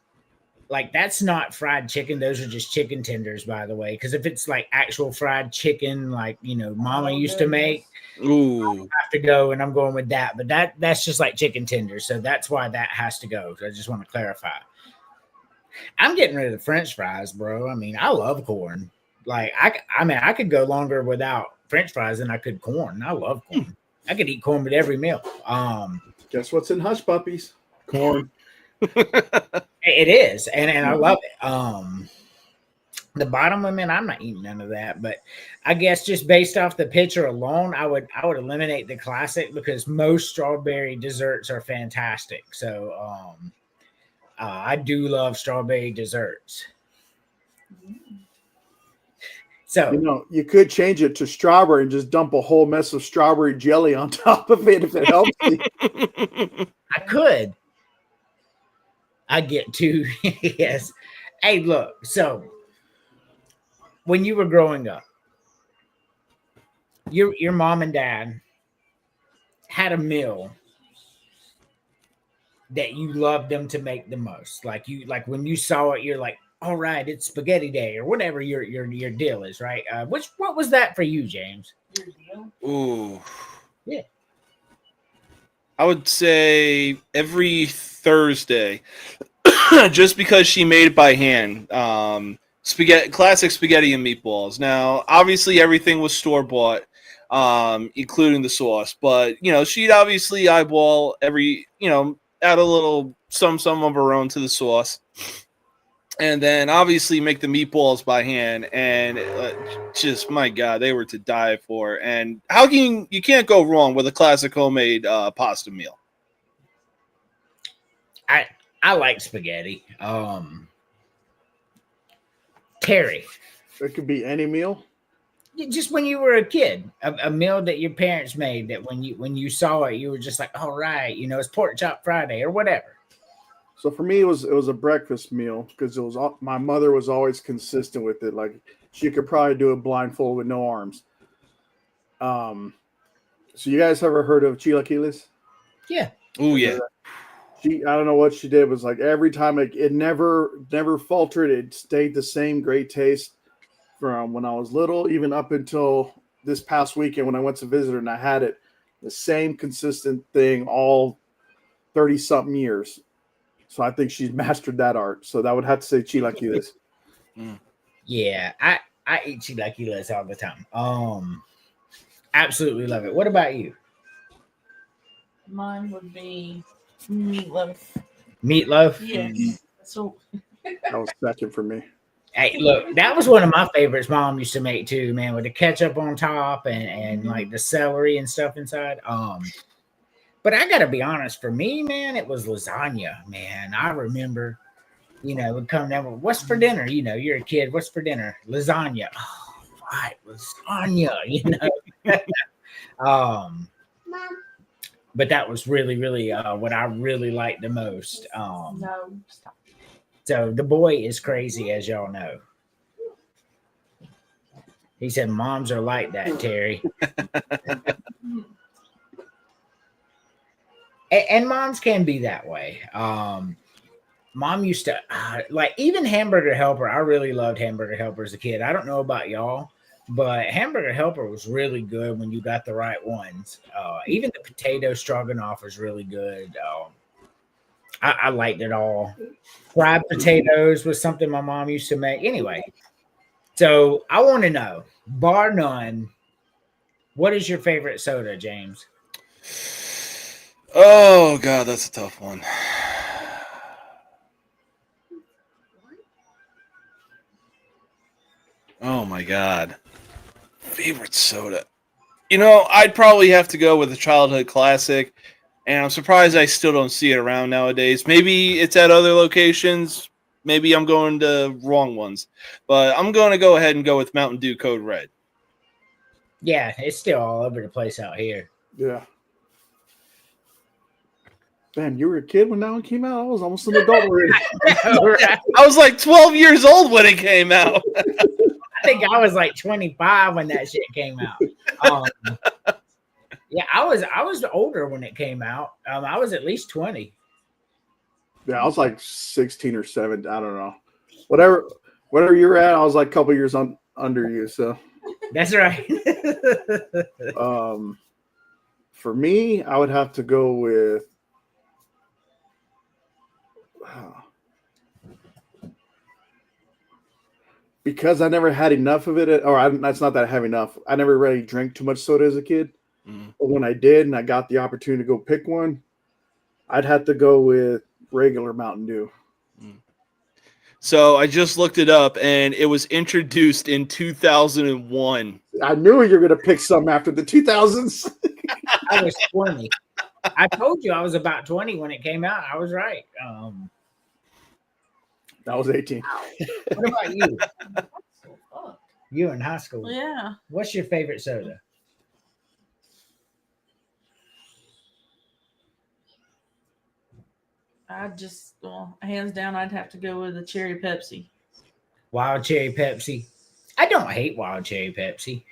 like that's not fried chicken. Those are just chicken tenders, by the way. Because if it's like actual fried chicken, like Mama used to make, Ooh. I have to go, and I'm going with that. But that's just like chicken tenders, so that's why that has to go. So I just want to clarify. I'm getting rid of the French fries, bro. I mean, I love corn. Like I could go longer without French fries than I could corn. I love corn. I could eat corn with every meal. Guess what's in Hush Puppies? Corn. It is, and I love it. The bottom of it, I'm not eating none of that, but I guess just based off the picture alone, I would eliminate the classic because most strawberry desserts are fantastic. So I do love strawberry desserts. So you could change it to strawberry and just dump a whole mess of strawberry jelly on top of it if it helps you. I could. I get to yes. Hey, look. So when you were growing up, your mom and dad had a meal that you loved them to make the most. Like when you saw it, you're like, all right, it's spaghetti day or whatever your deal is, right? What was that for you, James? Your deal? Ooh. Yeah. I would say every Thursday, just because she made it by hand. Classic spaghetti and meatballs. Now, obviously, everything was store bought, including the sauce. But she'd obviously eyeball every, add a little some of her own to the sauce, and then obviously make the meatballs by hand. And just my God, they were to die for. And you can't go wrong with a classic homemade pasta meal. I like spaghetti. Terry, It could be any meal. just when you were a kid, a meal that your parents made that when you saw it, you were just like, all right, it's pork chop Friday or whatever. So for me, it was a breakfast meal because my mother was always consistent with it. Like she could probably do it blindfold with no arms. So you guys ever heard of chilaquiles? Yeah. Oh yeah. I don't know what she did. It was like every time it never faltered. It stayed the same great taste from when I was little, even up until this past weekend when I went to visit her and I had it. The same consistent thing all 30-something years. So I think she's mastered that art. So that would have to say chilaquiles. Yeah, I eat chilaquiles all the time. Absolutely love it. What about you? Mine would be meatloaf. Meatloaf? Yes. So That was second for me. Hey, look, that was one of my favorites mom used to make too, man, with the ketchup on top and like the celery and stuff inside. But I gotta be honest, for me, man, it was lasagna, man. I remember, would come down with what's for dinner? You're a kid, what's for dinner? Lasagna. Oh, right, lasagna, but that was really, really what I really liked the most. No, stop. So the boy is crazy, as y'all know. He said moms are like that, Terry. and moms can be that way. Mom used to like even Hamburger Helper. I really loved Hamburger Helper as a kid. I don't know about y'all, but Hamburger Helper was really good when you got the right ones. Even the potato stroganoff was really good. I liked it all. Fried potatoes was something my mom used to make. Anyway, so I want to know, bar none, what is your favorite soda, James? Oh God, that's a tough one. Oh my God. Favorite soda. I'd probably have to go with a childhood classic, and I'm surprised I still don't see it around nowadays. Maybe it's at other locations. Maybe I'm going to wrong ones. But I'm going to go ahead and go with Mountain Dew Code Red. Yeah, it's still all over the place out here. Yeah. Damn, you were a kid when that one came out? I was almost an adult already. Right. I was like 12 years old when it came out. I think I was like 25 when that shit came out. Yeah, I was older when it came out. I was at least 20. Yeah, I was like 16 or 17. I don't know. Whatever you're at, I was like a couple years under you. So That's right. for me, I would have to go with because I never had enough of it, that's not that I have enough. I never really drank too much soda as a kid. But when I did and I got the opportunity to go pick one, I'd have to go with regular Mountain Dew. So I just looked it up, and it was introduced in 2001. I knew you were going to pick some after the 2000s. I was 20. I told you I was about 20 when it came out. I was right. I was 18. What about you? You in high school. Yeah. What's your favorite soda? Hands down, I'd have to go with a cherry Pepsi. Wild cherry Pepsi. I don't hate wild cherry Pepsi.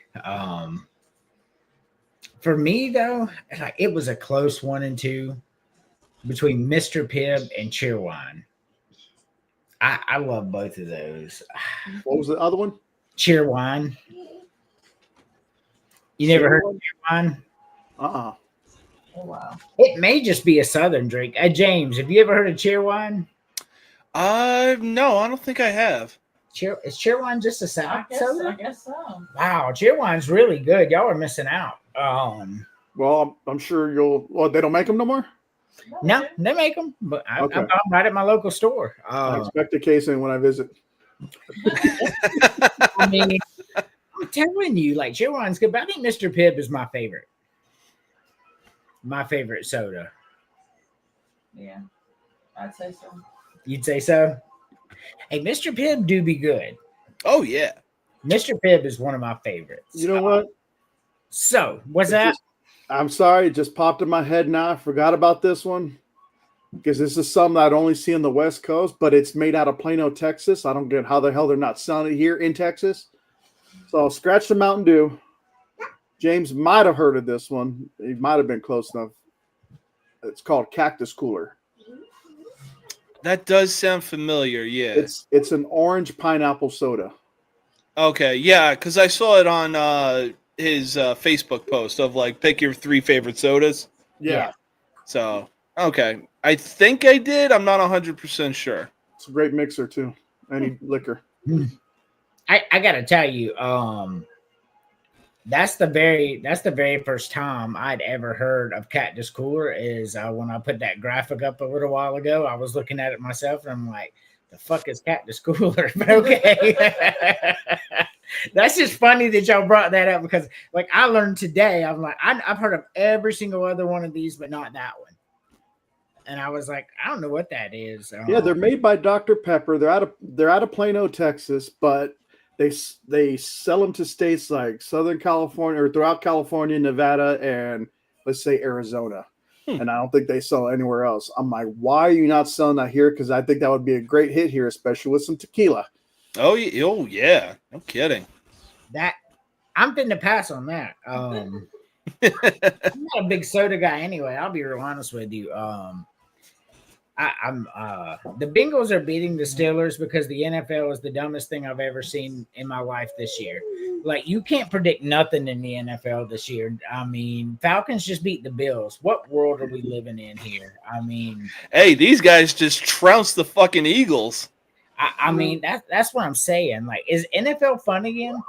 For me though, like it was a close 1 and 2 between Mr. Pibb and Cheerwine. I love both of those. What was the other one? Cheerwine. You never heard of Cheerwine? Uh-uh. Oh wow. It may just be a Southern drink. James, have you ever heard of Cheerwine? No, I don't think I have. Is Cheerwine just a South I soda? guess so. Wow, Cheerwine's really good. Y'all are missing out. Well, I'm sure they don't make them no more? No, they make them, but Okay. I'm right at my local store. I expect a case in when I visit. I mean, I'm telling you, like Cheerwine's good, but I think Mr. Pibb is my favorite. My favorite soda. Yeah, I'd say so. You'd say so? Hey, Mr. Pibb do be good. Oh, yeah. Mr. Pibb is one of my favorites. You know what? So, what's that? I'm sorry, it just popped in my head now. I forgot about this one because this is something I'd only see on the West Coast, but it's made out of Plano, Texas. I don't get how the hell they're not selling it here in Texas. So I'll scratch the Mountain Dew. James might have heard of this one. He might have been close enough. It's called Cactus Cooler. That does sound familiar, yeah. It's an orange pineapple soda. Okay, yeah, because I saw it on his Facebook post of like pick your 3 favorite sodas. Yeah. So, okay. I think I did. I'm not 100% sure. It's a great mixer too. Any liquor. I gotta tell you, that's the very first time I'd ever heard of Cactus Cooler is when I put that graphic up a little while ago. I was looking at it myself and I'm like, The fuck is Cactus Cooler? But okay. That's just funny that y'all brought that up because, like, I learned today. I'm like, I've heard of every single other one of these, but not that one. And I was like, I don't know what that is. Yeah, they're made by Dr. Pepper. They're out of Plano, Texas, but they sell them to states like Southern California or throughout California, Nevada, and let's say Arizona. And I don't think they sell anywhere else. I'm like, why are you not selling that here? Because I think that would be a great hit here, especially with some tequila. Oh yeah, no kidding. That I'm finna pass on that. I'm not a big soda guy anyway. I'll be real honest with you. I'm the Bengals are beating the Steelers because the NFL is the dumbest thing I've ever seen in my life this year. Like, you can't predict nothing in the NFL this year. I mean, Falcons just beat the Bills. What world are we living in here? I mean, hey, these guys just trounced the fucking Eagles. I mean that's what I'm saying. Like, is NFL fun again?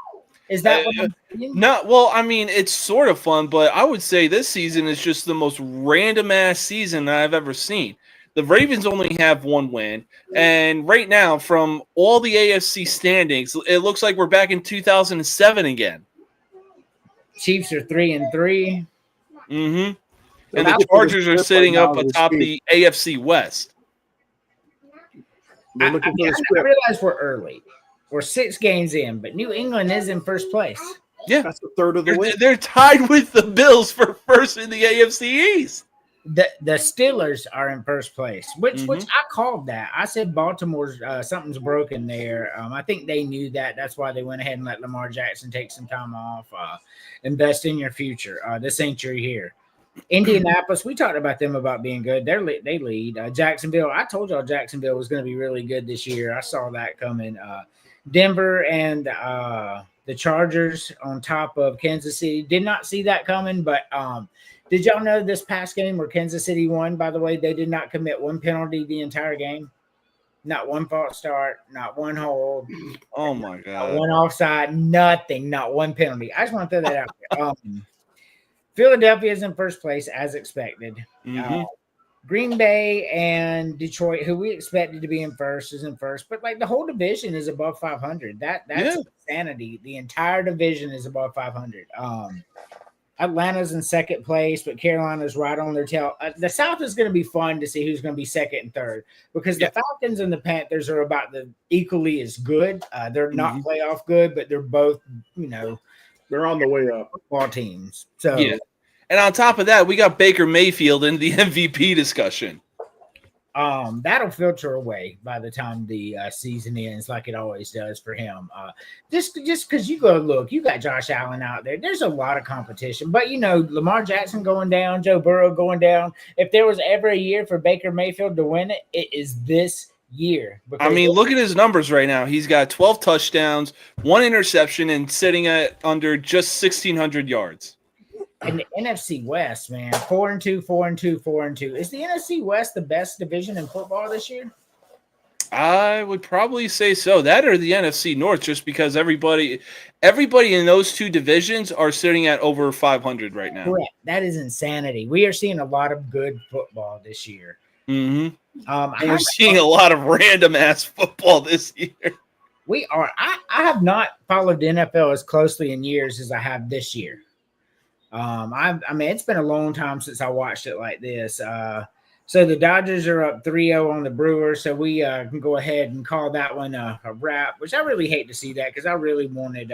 Is that what I'm saying? No, well, I mean, it's sort of fun, but I would say this season is just the most random ass season that I've ever seen. The Ravens only have one win, and right now, from all the AFC standings, it looks like we're back in 2007 again. Chiefs are 3-3. Mm-hmm. And the Chargers are sitting up atop the AFC West. I realize we're early. We're 6 games in, but New England is in first place. Yeah, that's a third of the way. They're tied with the Bills for first in the AFC East. The Steelers are in first place, which I called that. I said Baltimore's something's broken there. I think they knew that. That's why they went ahead and let Lamar Jackson take some time off. Invest in your future. This ain't your year. Indianapolis, we talked about them about being good. They lead. Jacksonville, I told y'all Jacksonville was going to be really good this year. I saw that coming. Denver and the Chargers on top of Kansas City. Did not see that coming, but did y'all know this past game where Kansas City won, by the way, they did not commit one penalty the entire game? Not one false start, not one hold. Oh, my God. Not one offside, nothing, not one penalty. I just want to throw that out there. Philadelphia is in first place, as expected. Green Bay and Detroit, who we expected to be in first, is in first. But, like, the whole division is above 500. That's insanity. The entire division is above 500. Atlanta's in second place, but Carolina's right on their tail. The South is going to be fun to see who's going to be second and third because the Falcons and the Panthers are about the equally as good. They're not playoff good, but they're both, they're on the way up. Football teams. So and on top of that, we got Baker Mayfield in the MVP discussion. That'll filter away by the time the season ends, like it always does for him. Just because you go look, you got Josh Allen out there. There's a lot of competition, but Lamar Jackson going down, Joe Burrow going down. If there was ever a year for Baker Mayfield to win it, it is this year. I mean, look at his numbers right now. He's got 12 touchdowns, 1 interception, and sitting at under just 1,600 yards. And the NFC West, man, 4-2, 4-2, 4-2. Is the NFC West the best division in football this year? I would probably say so. That or the NFC North, just because everybody in those two divisions are sitting at over 500 right now. Correct. That is insanity. We are seeing a lot of good football this year. And we're seeing a lot of random ass football this year. We are. I have not followed the NFL as closely in years as I have this year. I mean, it's been a long time since I watched it like this. So the Dodgers are up 3-0 on the Brewers, so we can go ahead and call that one a wrap, which I really hate to see that because I really wanted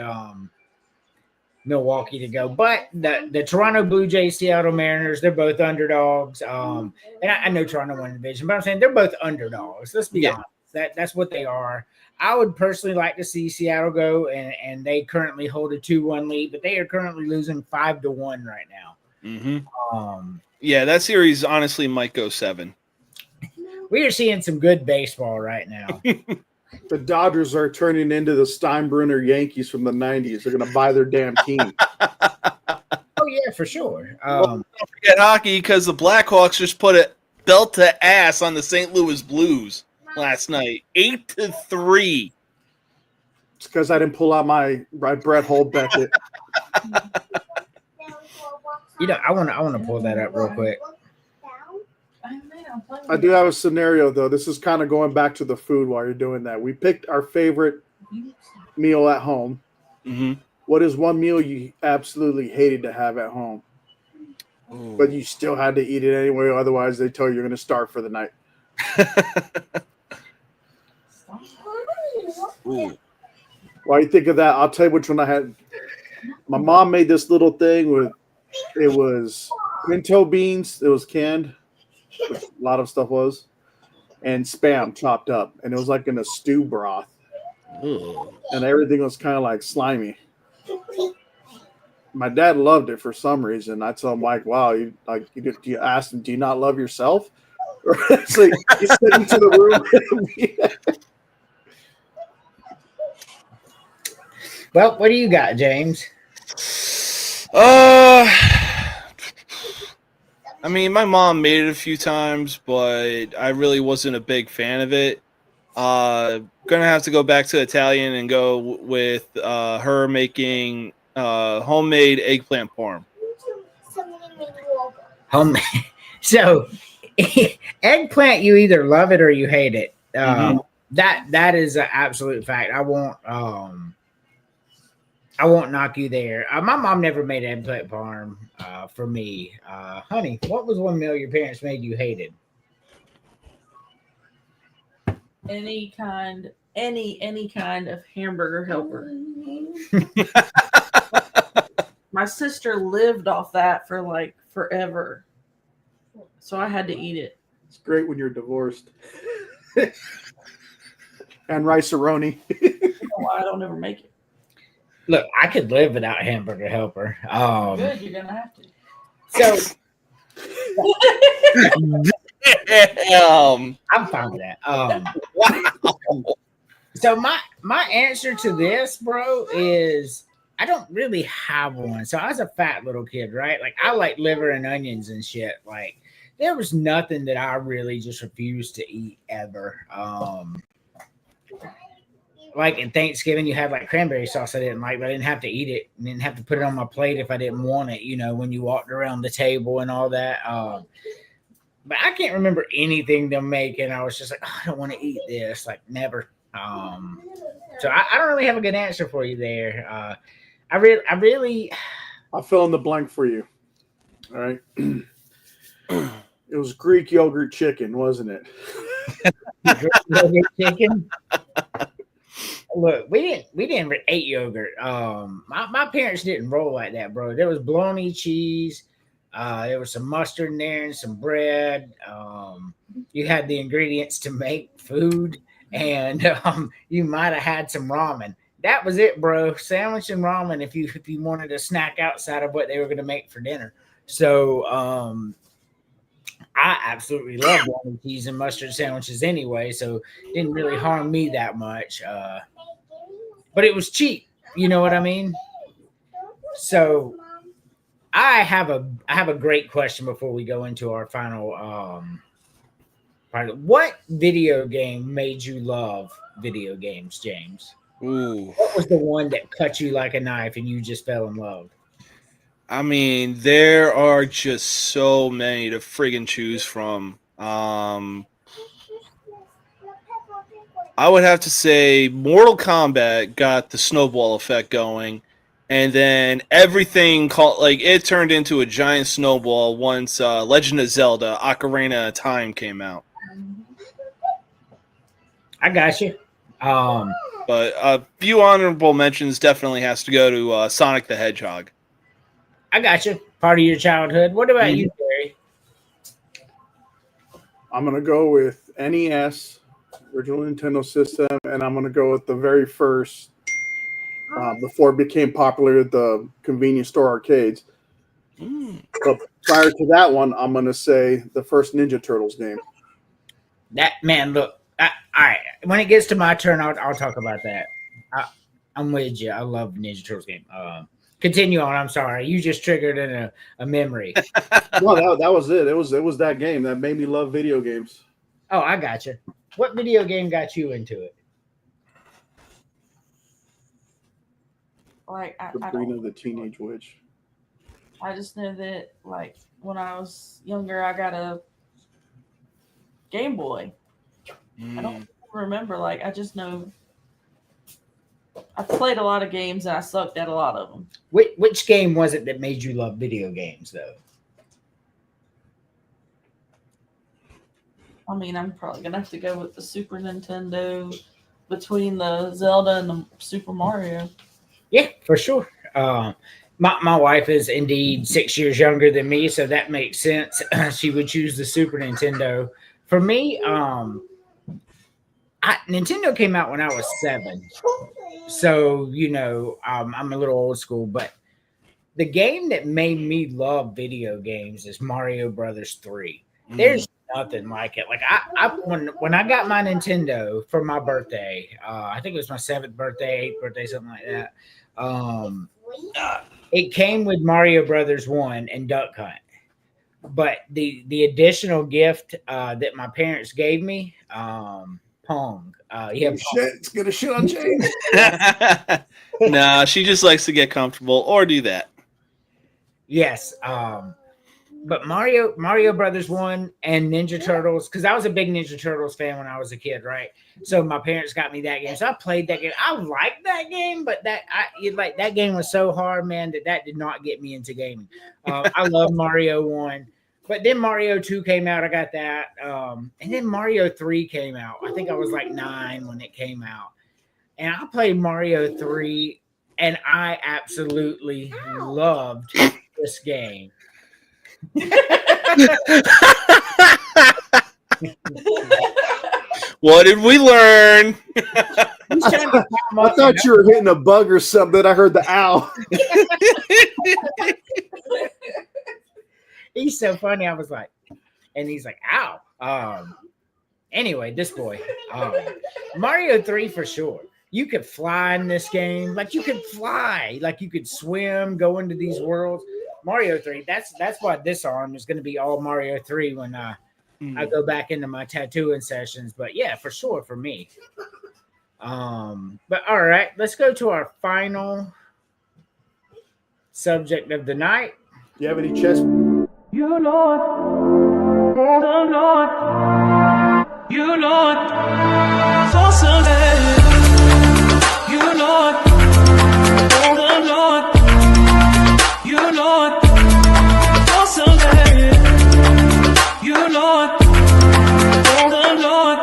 Milwaukee to go. But the Toronto Blue Jays, Seattle Mariners, they're both underdogs. And I know Toronto won the division, but I'm saying they're both underdogs. Let's be honest. That's what they are. I would personally like to see Seattle go, and they currently hold a 2-1 lead, but they are currently losing 5-1 right now. Yeah, that series honestly might go 7. We are seeing some good baseball right now. The Dodgers are turning into the Steinbrenner Yankees from the 90s. They're going to buy their damn team. Oh, yeah, for sure. Don't forget hockey because the Blackhawks just put a belt to ass on the St. Louis Blues last night, 8-3. It's because I didn't pull out my Brett Hull Beckett. I want to pull that up real quick. I do have a scenario though. This is kind of going back to the food while you're doing that. We picked our favorite meal at home. Mm-hmm. What is one meal you absolutely hated to have at home, but you still had to eat it anyway? Otherwise, they tell you you're going to starve for the night. Ooh. While you think of that, I'll tell you which one I had. My mom made this little thing with it was pinto beans. It was canned, which a lot of stuff was, and Spam chopped up, and it was like in a stew broth, and everything was kind of like slimy. My dad loved it for some reason. I told him like, "Wow, you asked him, do you not love yourself?" Or it's like you sit into the room. Well, what do you got, James? I mean, my mom made it a few times, but I really wasn't a big fan of it. Gonna have to go back to Italian and go with her making homemade eggplant parm. Homemade. So, eggplant, you either love it or you hate it. That is an absolute fact. I won't knock you there. My mom never made eggplant parm for me. Honey, what was one meal your parents made you hated? Any kind of hamburger helper. My sister lived off that for like forever, so I had to eat it. It's great when you're divorced. And rice-a-roni. Why I don't ever make it. Look, I could live without hamburger helper. Good, you're gonna have to. So I'm fine with that. Wow. So my answer to this, bro, is I don't really have one. So I was a fat little kid, right? Like I like liver and onions and shit. Like there was nothing that I really just refused to eat ever. Like in Thanksgiving, you had like cranberry sauce I didn't like, but I didn't have to eat it. I didn't have to put it on my plate if I didn't want it, you know, when you walked around the table and all that. But I can't remember anything to make, and I was just like, oh, I don't want to eat this. Like never. So I don't really have a good answer for you there. I really I'll fill in the blank for you. All right. It was Greek yogurt chicken, wasn't it? chicken. Look, we didn't eat yogurt. My parents didn't roll like that, bro. There was bologna cheese. There was some mustard in there and some bread. You had the ingredients to make food, and you might have had some ramen. That was it, bro. Sandwich and ramen if you wanted a snack outside of what they were going to make for dinner. So I absolutely love bologna cheese and mustard sandwiches anyway, so it didn't really harm me that much. But it was cheap, you know what I mean? So I have a great question before we go into our final what video game made you love video games, James? Ooh. What was the one that cut you like a knife and you just fell in love? I mean, there are just so many to friggin' choose from. I would have to say Mortal Kombat got the snowball effect going, and then everything it turned into a giant snowball once Legend of Zelda: Ocarina of Time came out. I got you. But a few honorable mentions definitely has to go to Sonic the Hedgehog. I got you. Part of your childhood. What about you, Barry? I'm gonna go with NES, original Nintendo system, and I'm gonna go with the very first, before it became popular at the convenience store arcades. But prior to that one, I'm gonna say the first Ninja Turtles game. That man, look. All right. When it gets to my turn, I'll talk about that. I'm with you. I love Ninja Turtles game. Continue on. I'm sorry. You just triggered in a memory. No, that was it. It was that game that made me love video games. Oh, I got you. What video game got you into it? Like Sabrina the Teenage Witch. I just know that like when I was younger, I got a Game Boy. I don't remember. Like, I just know I played a lot of games and I sucked at a lot of them. Which game was it that made you love video games, though? I mean, I'm probably gonna have to go with the Super Nintendo between the Zelda and the Super Mario. Yeah, for sure. My wife is indeed 6 years younger than me, so that makes sense. She would choose the Super Nintendo. For me, Nintendo came out when I was 7, so I'm a little old school. But the game that made me love video games is Mario Brothers 3. There's nothing like it. Like when I got my Nintendo for my birthday, I think it was my 7th birthday, 8th birthday, something like that. It came with Mario Brothers 1 and Duck Hunt. But the additional gift that my parents gave me, Pong. It's gonna shit on James. Nah, she just likes to get comfortable or do that. Yes. But Mario Brothers 1 and Ninja Turtles, because I was a big Ninja Turtles fan when I was a kid, right? So my parents got me that game. So I played that game. I liked that game, but that game was so hard, man, that did not get me into gaming. I love Mario 1. But then Mario 2 came out. I got that. And then Mario 3 came out. I think I was like 9 when it came out. And I played Mario 3, and I absolutely loved this game. What did we learn? I thought you were hitting a bug or something. I heard the ow. He's so funny. I was like, and he's like, ow. Anyway, this boy, Mario 3 for sure. You could fly in this game. Like you could fly, like you could swim, go into these worlds. Mario 3, that's why this arm is going to be all Mario 3 when I go back into my tattooing sessions. But yeah, for sure for me. But all right, let's go to our final subject of the night. Do you have any chess? You Lord, oh Lord, you Lord, for Sunday. You Lord, oh Lord, you Lord, for Sunday. You Lord, oh Lord.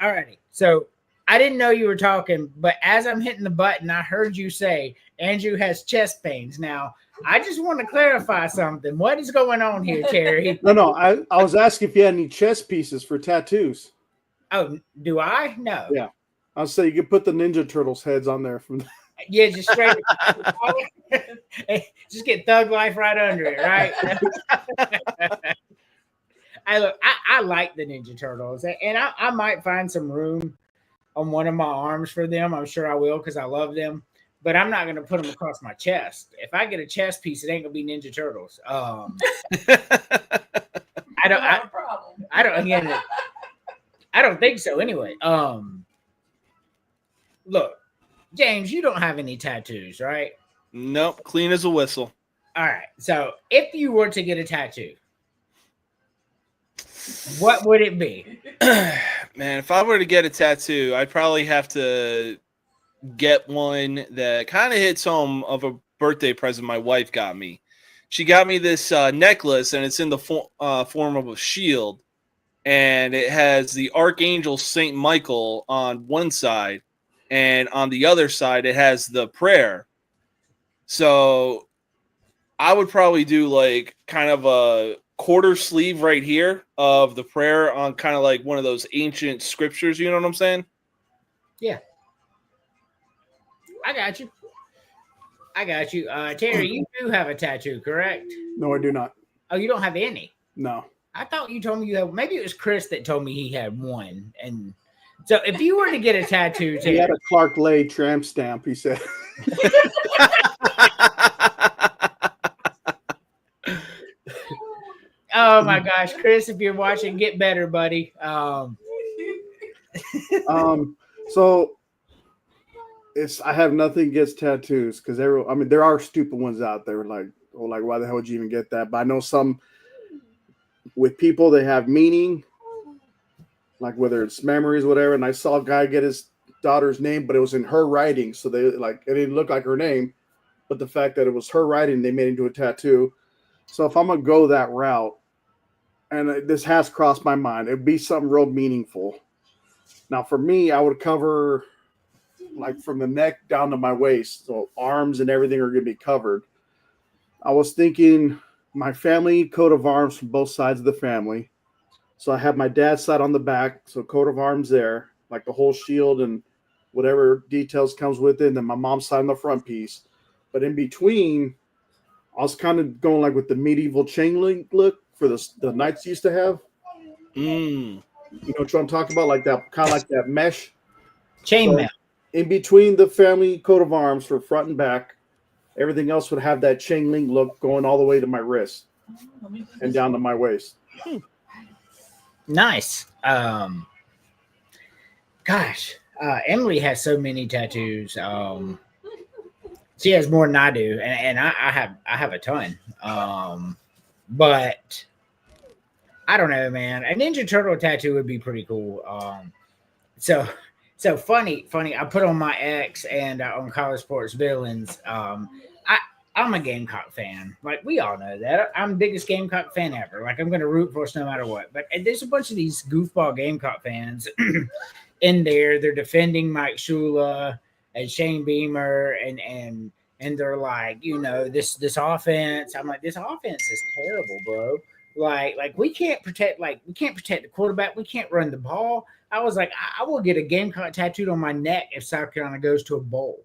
Alrighty, so I didn't know you were talking, but as I'm hitting the button, I heard you say Andrew has chest pains. Now, I just want to clarify something. What is going on here, Terry? No. I was asking if you had any chess pieces for tattoos. Oh, do I? No. Yeah. I'll say you could put the Ninja Turtles heads on there from. Yeah, just straight. Just get Thug Life right under it, right? I like the Ninja Turtles, and I might find some room on one of my arms for them. I'm sure I will because I love them. But I'm not going to put them across my chest. If I get a chest piece, it ain't going to be Ninja Turtles. I don't think so anyway. Look, James, you don't have any tattoos, right? Nope, clean as a whistle. All right. So if you were to get a tattoo, what would it be? Man, if I were to get a tattoo, I'd probably have to get one that kind of hits home of a birthday present my wife got me. She got me this necklace, and it's in the form of a shield, and it has the Archangel Saint Michael on one side, and on the other side it has the prayer. So I would probably do like kind of a quarter sleeve right here of the prayer on kind of like one of those ancient scriptures, you know what I'm saying? Yeah. I got you. Terry, you do have a tattoo, correct? No, I do not. Oh, you don't have any? No. I thought you told me you had. Maybe it was Chris that told me he had one. And so if you were to get a tattoo, Terry, He had a Clark Lay tramp stamp, he said. oh my gosh, Chris, if you're watching, get better, buddy. So I have nothing against tattoos because there are stupid ones out there like why the hell would you even get that? But I know some with people that have meaning, like whether it's memories, whatever. And I saw a guy get his daughter's name, but it was in her writing, so they like it didn't look like her name, but the fact that it was her writing, they made it into a tattoo. So if I'm gonna go that route, and this has crossed my mind, it'd be something real meaningful. Now, for me, I would cover like from the neck down to my waist, so arms and everything are gonna be covered. I was thinking my family coat of arms from both sides of the family. So I have my dad's side on the back, so coat of arms there, like the whole shield and whatever details comes with it, and then my mom's side on the front piece. But in between, I was kind of going like with the medieval chain link look for the knights used to have. Mm. You know what I'm talking about? Like that, kind of like that mesh. Chainmail. In between the family coat of arms for front and back, everything else would have that chain link look going all the way to my wrist and down to my waist. Nice. Emily has so many tattoos. She has more than I do, and I have a ton. But I don't know, man. A Ninja Turtle tattoo would be pretty cool. So funny. I put on my X and on College Sports Villains. I'm a Gamecock fan. Like, we all know that. I'm the biggest Gamecock fan ever. Like, I'm going to root for us no matter what. But there's a bunch of these goofball Gamecock fans in there. They're defending Mike Shula and Shane Beamer, and they're like, this offense. I'm like, this offense is terrible, bro. Like we can't protect the quarterback. We can't run the ball. I was like, I will get a Gamecock tattooed on my neck if South Carolina goes to a bowl.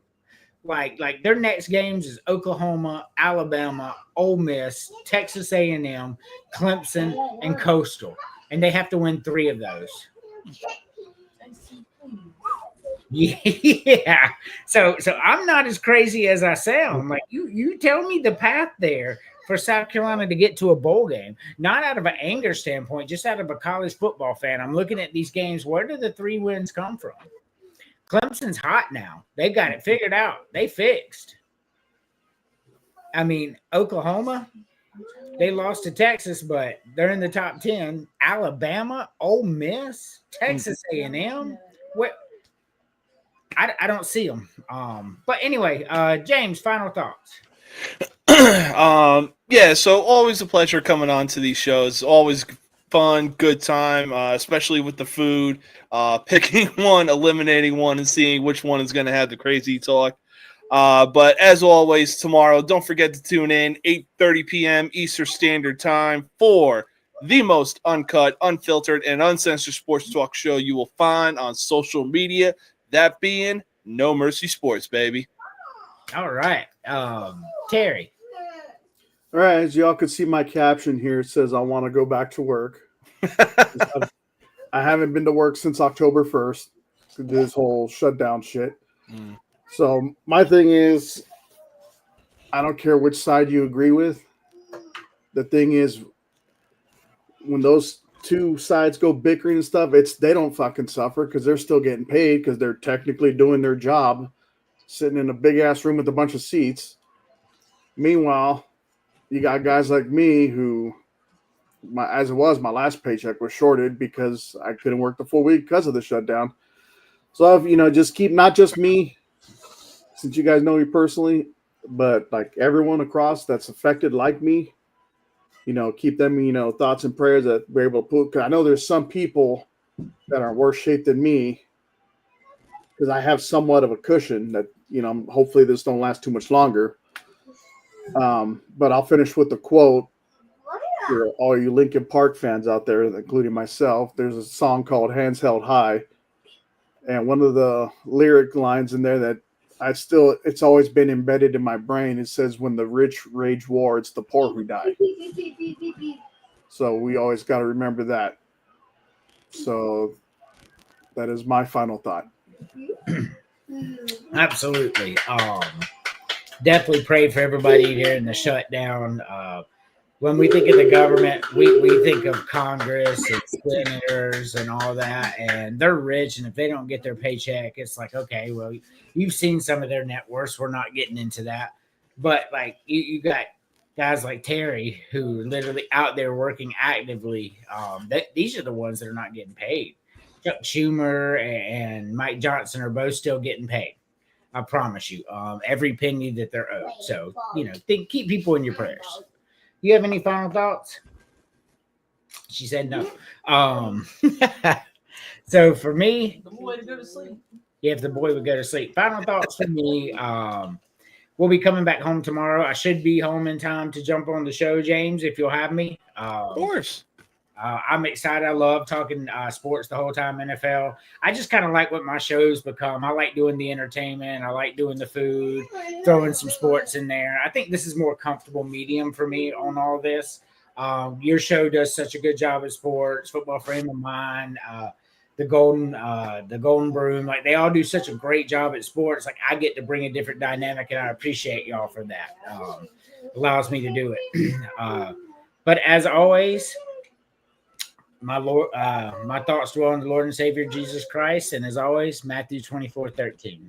Like their next games is Oklahoma, Alabama, Ole Miss, Texas A&M, Clemson, and Coastal, and they have to win 3 of those. Yeah. So I'm not as crazy as I sound. Like you tell me the path there for South Carolina to get to a bowl game, not out of an anger standpoint, just out of a college football fan. I'm looking at these games. Where do the 3 wins come from? Clemson's hot now. They got it figured out. They fixed. I mean, Oklahoma, they lost to Texas, but they're in the top 10. Alabama, Ole Miss, Texas A&M. What? I don't see them. But anyway, James, final thoughts. Yeah, so always a pleasure coming on to these shows. Always fun, good time, especially with the food. Picking one, eliminating one, and seeing which one is going to have the crazy talk. But as always, tomorrow, don't forget to tune in, 8:30 p.m. Eastern Standard Time for the most uncut, unfiltered, and uncensored sports talk show you will find on social media. That being No Mercy Sports, baby. All right. Terry. All right, as y'all can see my caption here, it says I want to go back to work. I haven't been to work since October 1st. This whole shutdown shit. So my thing is, I don't care which side you agree with. The thing is, when those 2 sides go bickering and stuff, they don't fucking suffer because they're still getting paid because they're technically doing their job, sitting in a big ass room with a bunch of seats. Meanwhile, you got guys like me who, my last paycheck was shorted because I couldn't work the full week because of the shutdown. So I've, just keep, not just me, since you guys know me personally, but like everyone across that's affected like me, keep them, thoughts and prayers that we're able to put. Cause I know there's some people that are in worse shape than me because I have somewhat of a cushion that, hopefully this don't last too much longer. But I'll finish with the quote for all you Linkin Park fans out there, including myself. There's a song called Hands Held High. And one of the lyric lines in there that it's always been embedded in my brain. It says, when the rich rage war, it's the poor who die. So we always got to remember that. So that is my final thought. Absolutely. Definitely pray for everybody during the shutdown. When we think of the government, we think of Congress and senators and all that, and they're rich, and if they don't get their paycheck, it's like, okay, well, you've seen some of their net worths. We're not getting into that. But like you got guys like Terry, who are literally out there working actively, these are the ones that are not getting paid. Chuck Schumer and Mike Johnson are both still getting paid. I promise you, every penny that they're owed. So, keep people in your prayers. You have any final thoughts? She said no. So for me, The boy to go to sleep. if the boy would go to sleep. Final thoughts for me. We'll be coming back home tomorrow. I should be home in time to jump on the show, James, if you'll have me. Of course. I'm excited. I love talking sports the whole time, NFL. I just kind of like what my show's become. I like doing the entertainment. I like doing the food, throwing some sports in there. I think this is more comfortable medium for me on all this. Your show does such a good job at sports, Football Frame of Mind, the Golden Broom. Like, they all do such a great job at sports. Like, I get to bring a different dynamic, and I appreciate y'all for that. Allows me to do it. But as always, my Lord, my thoughts dwell on the Lord and Savior Jesus Christ, and as always, Matthew 24:13.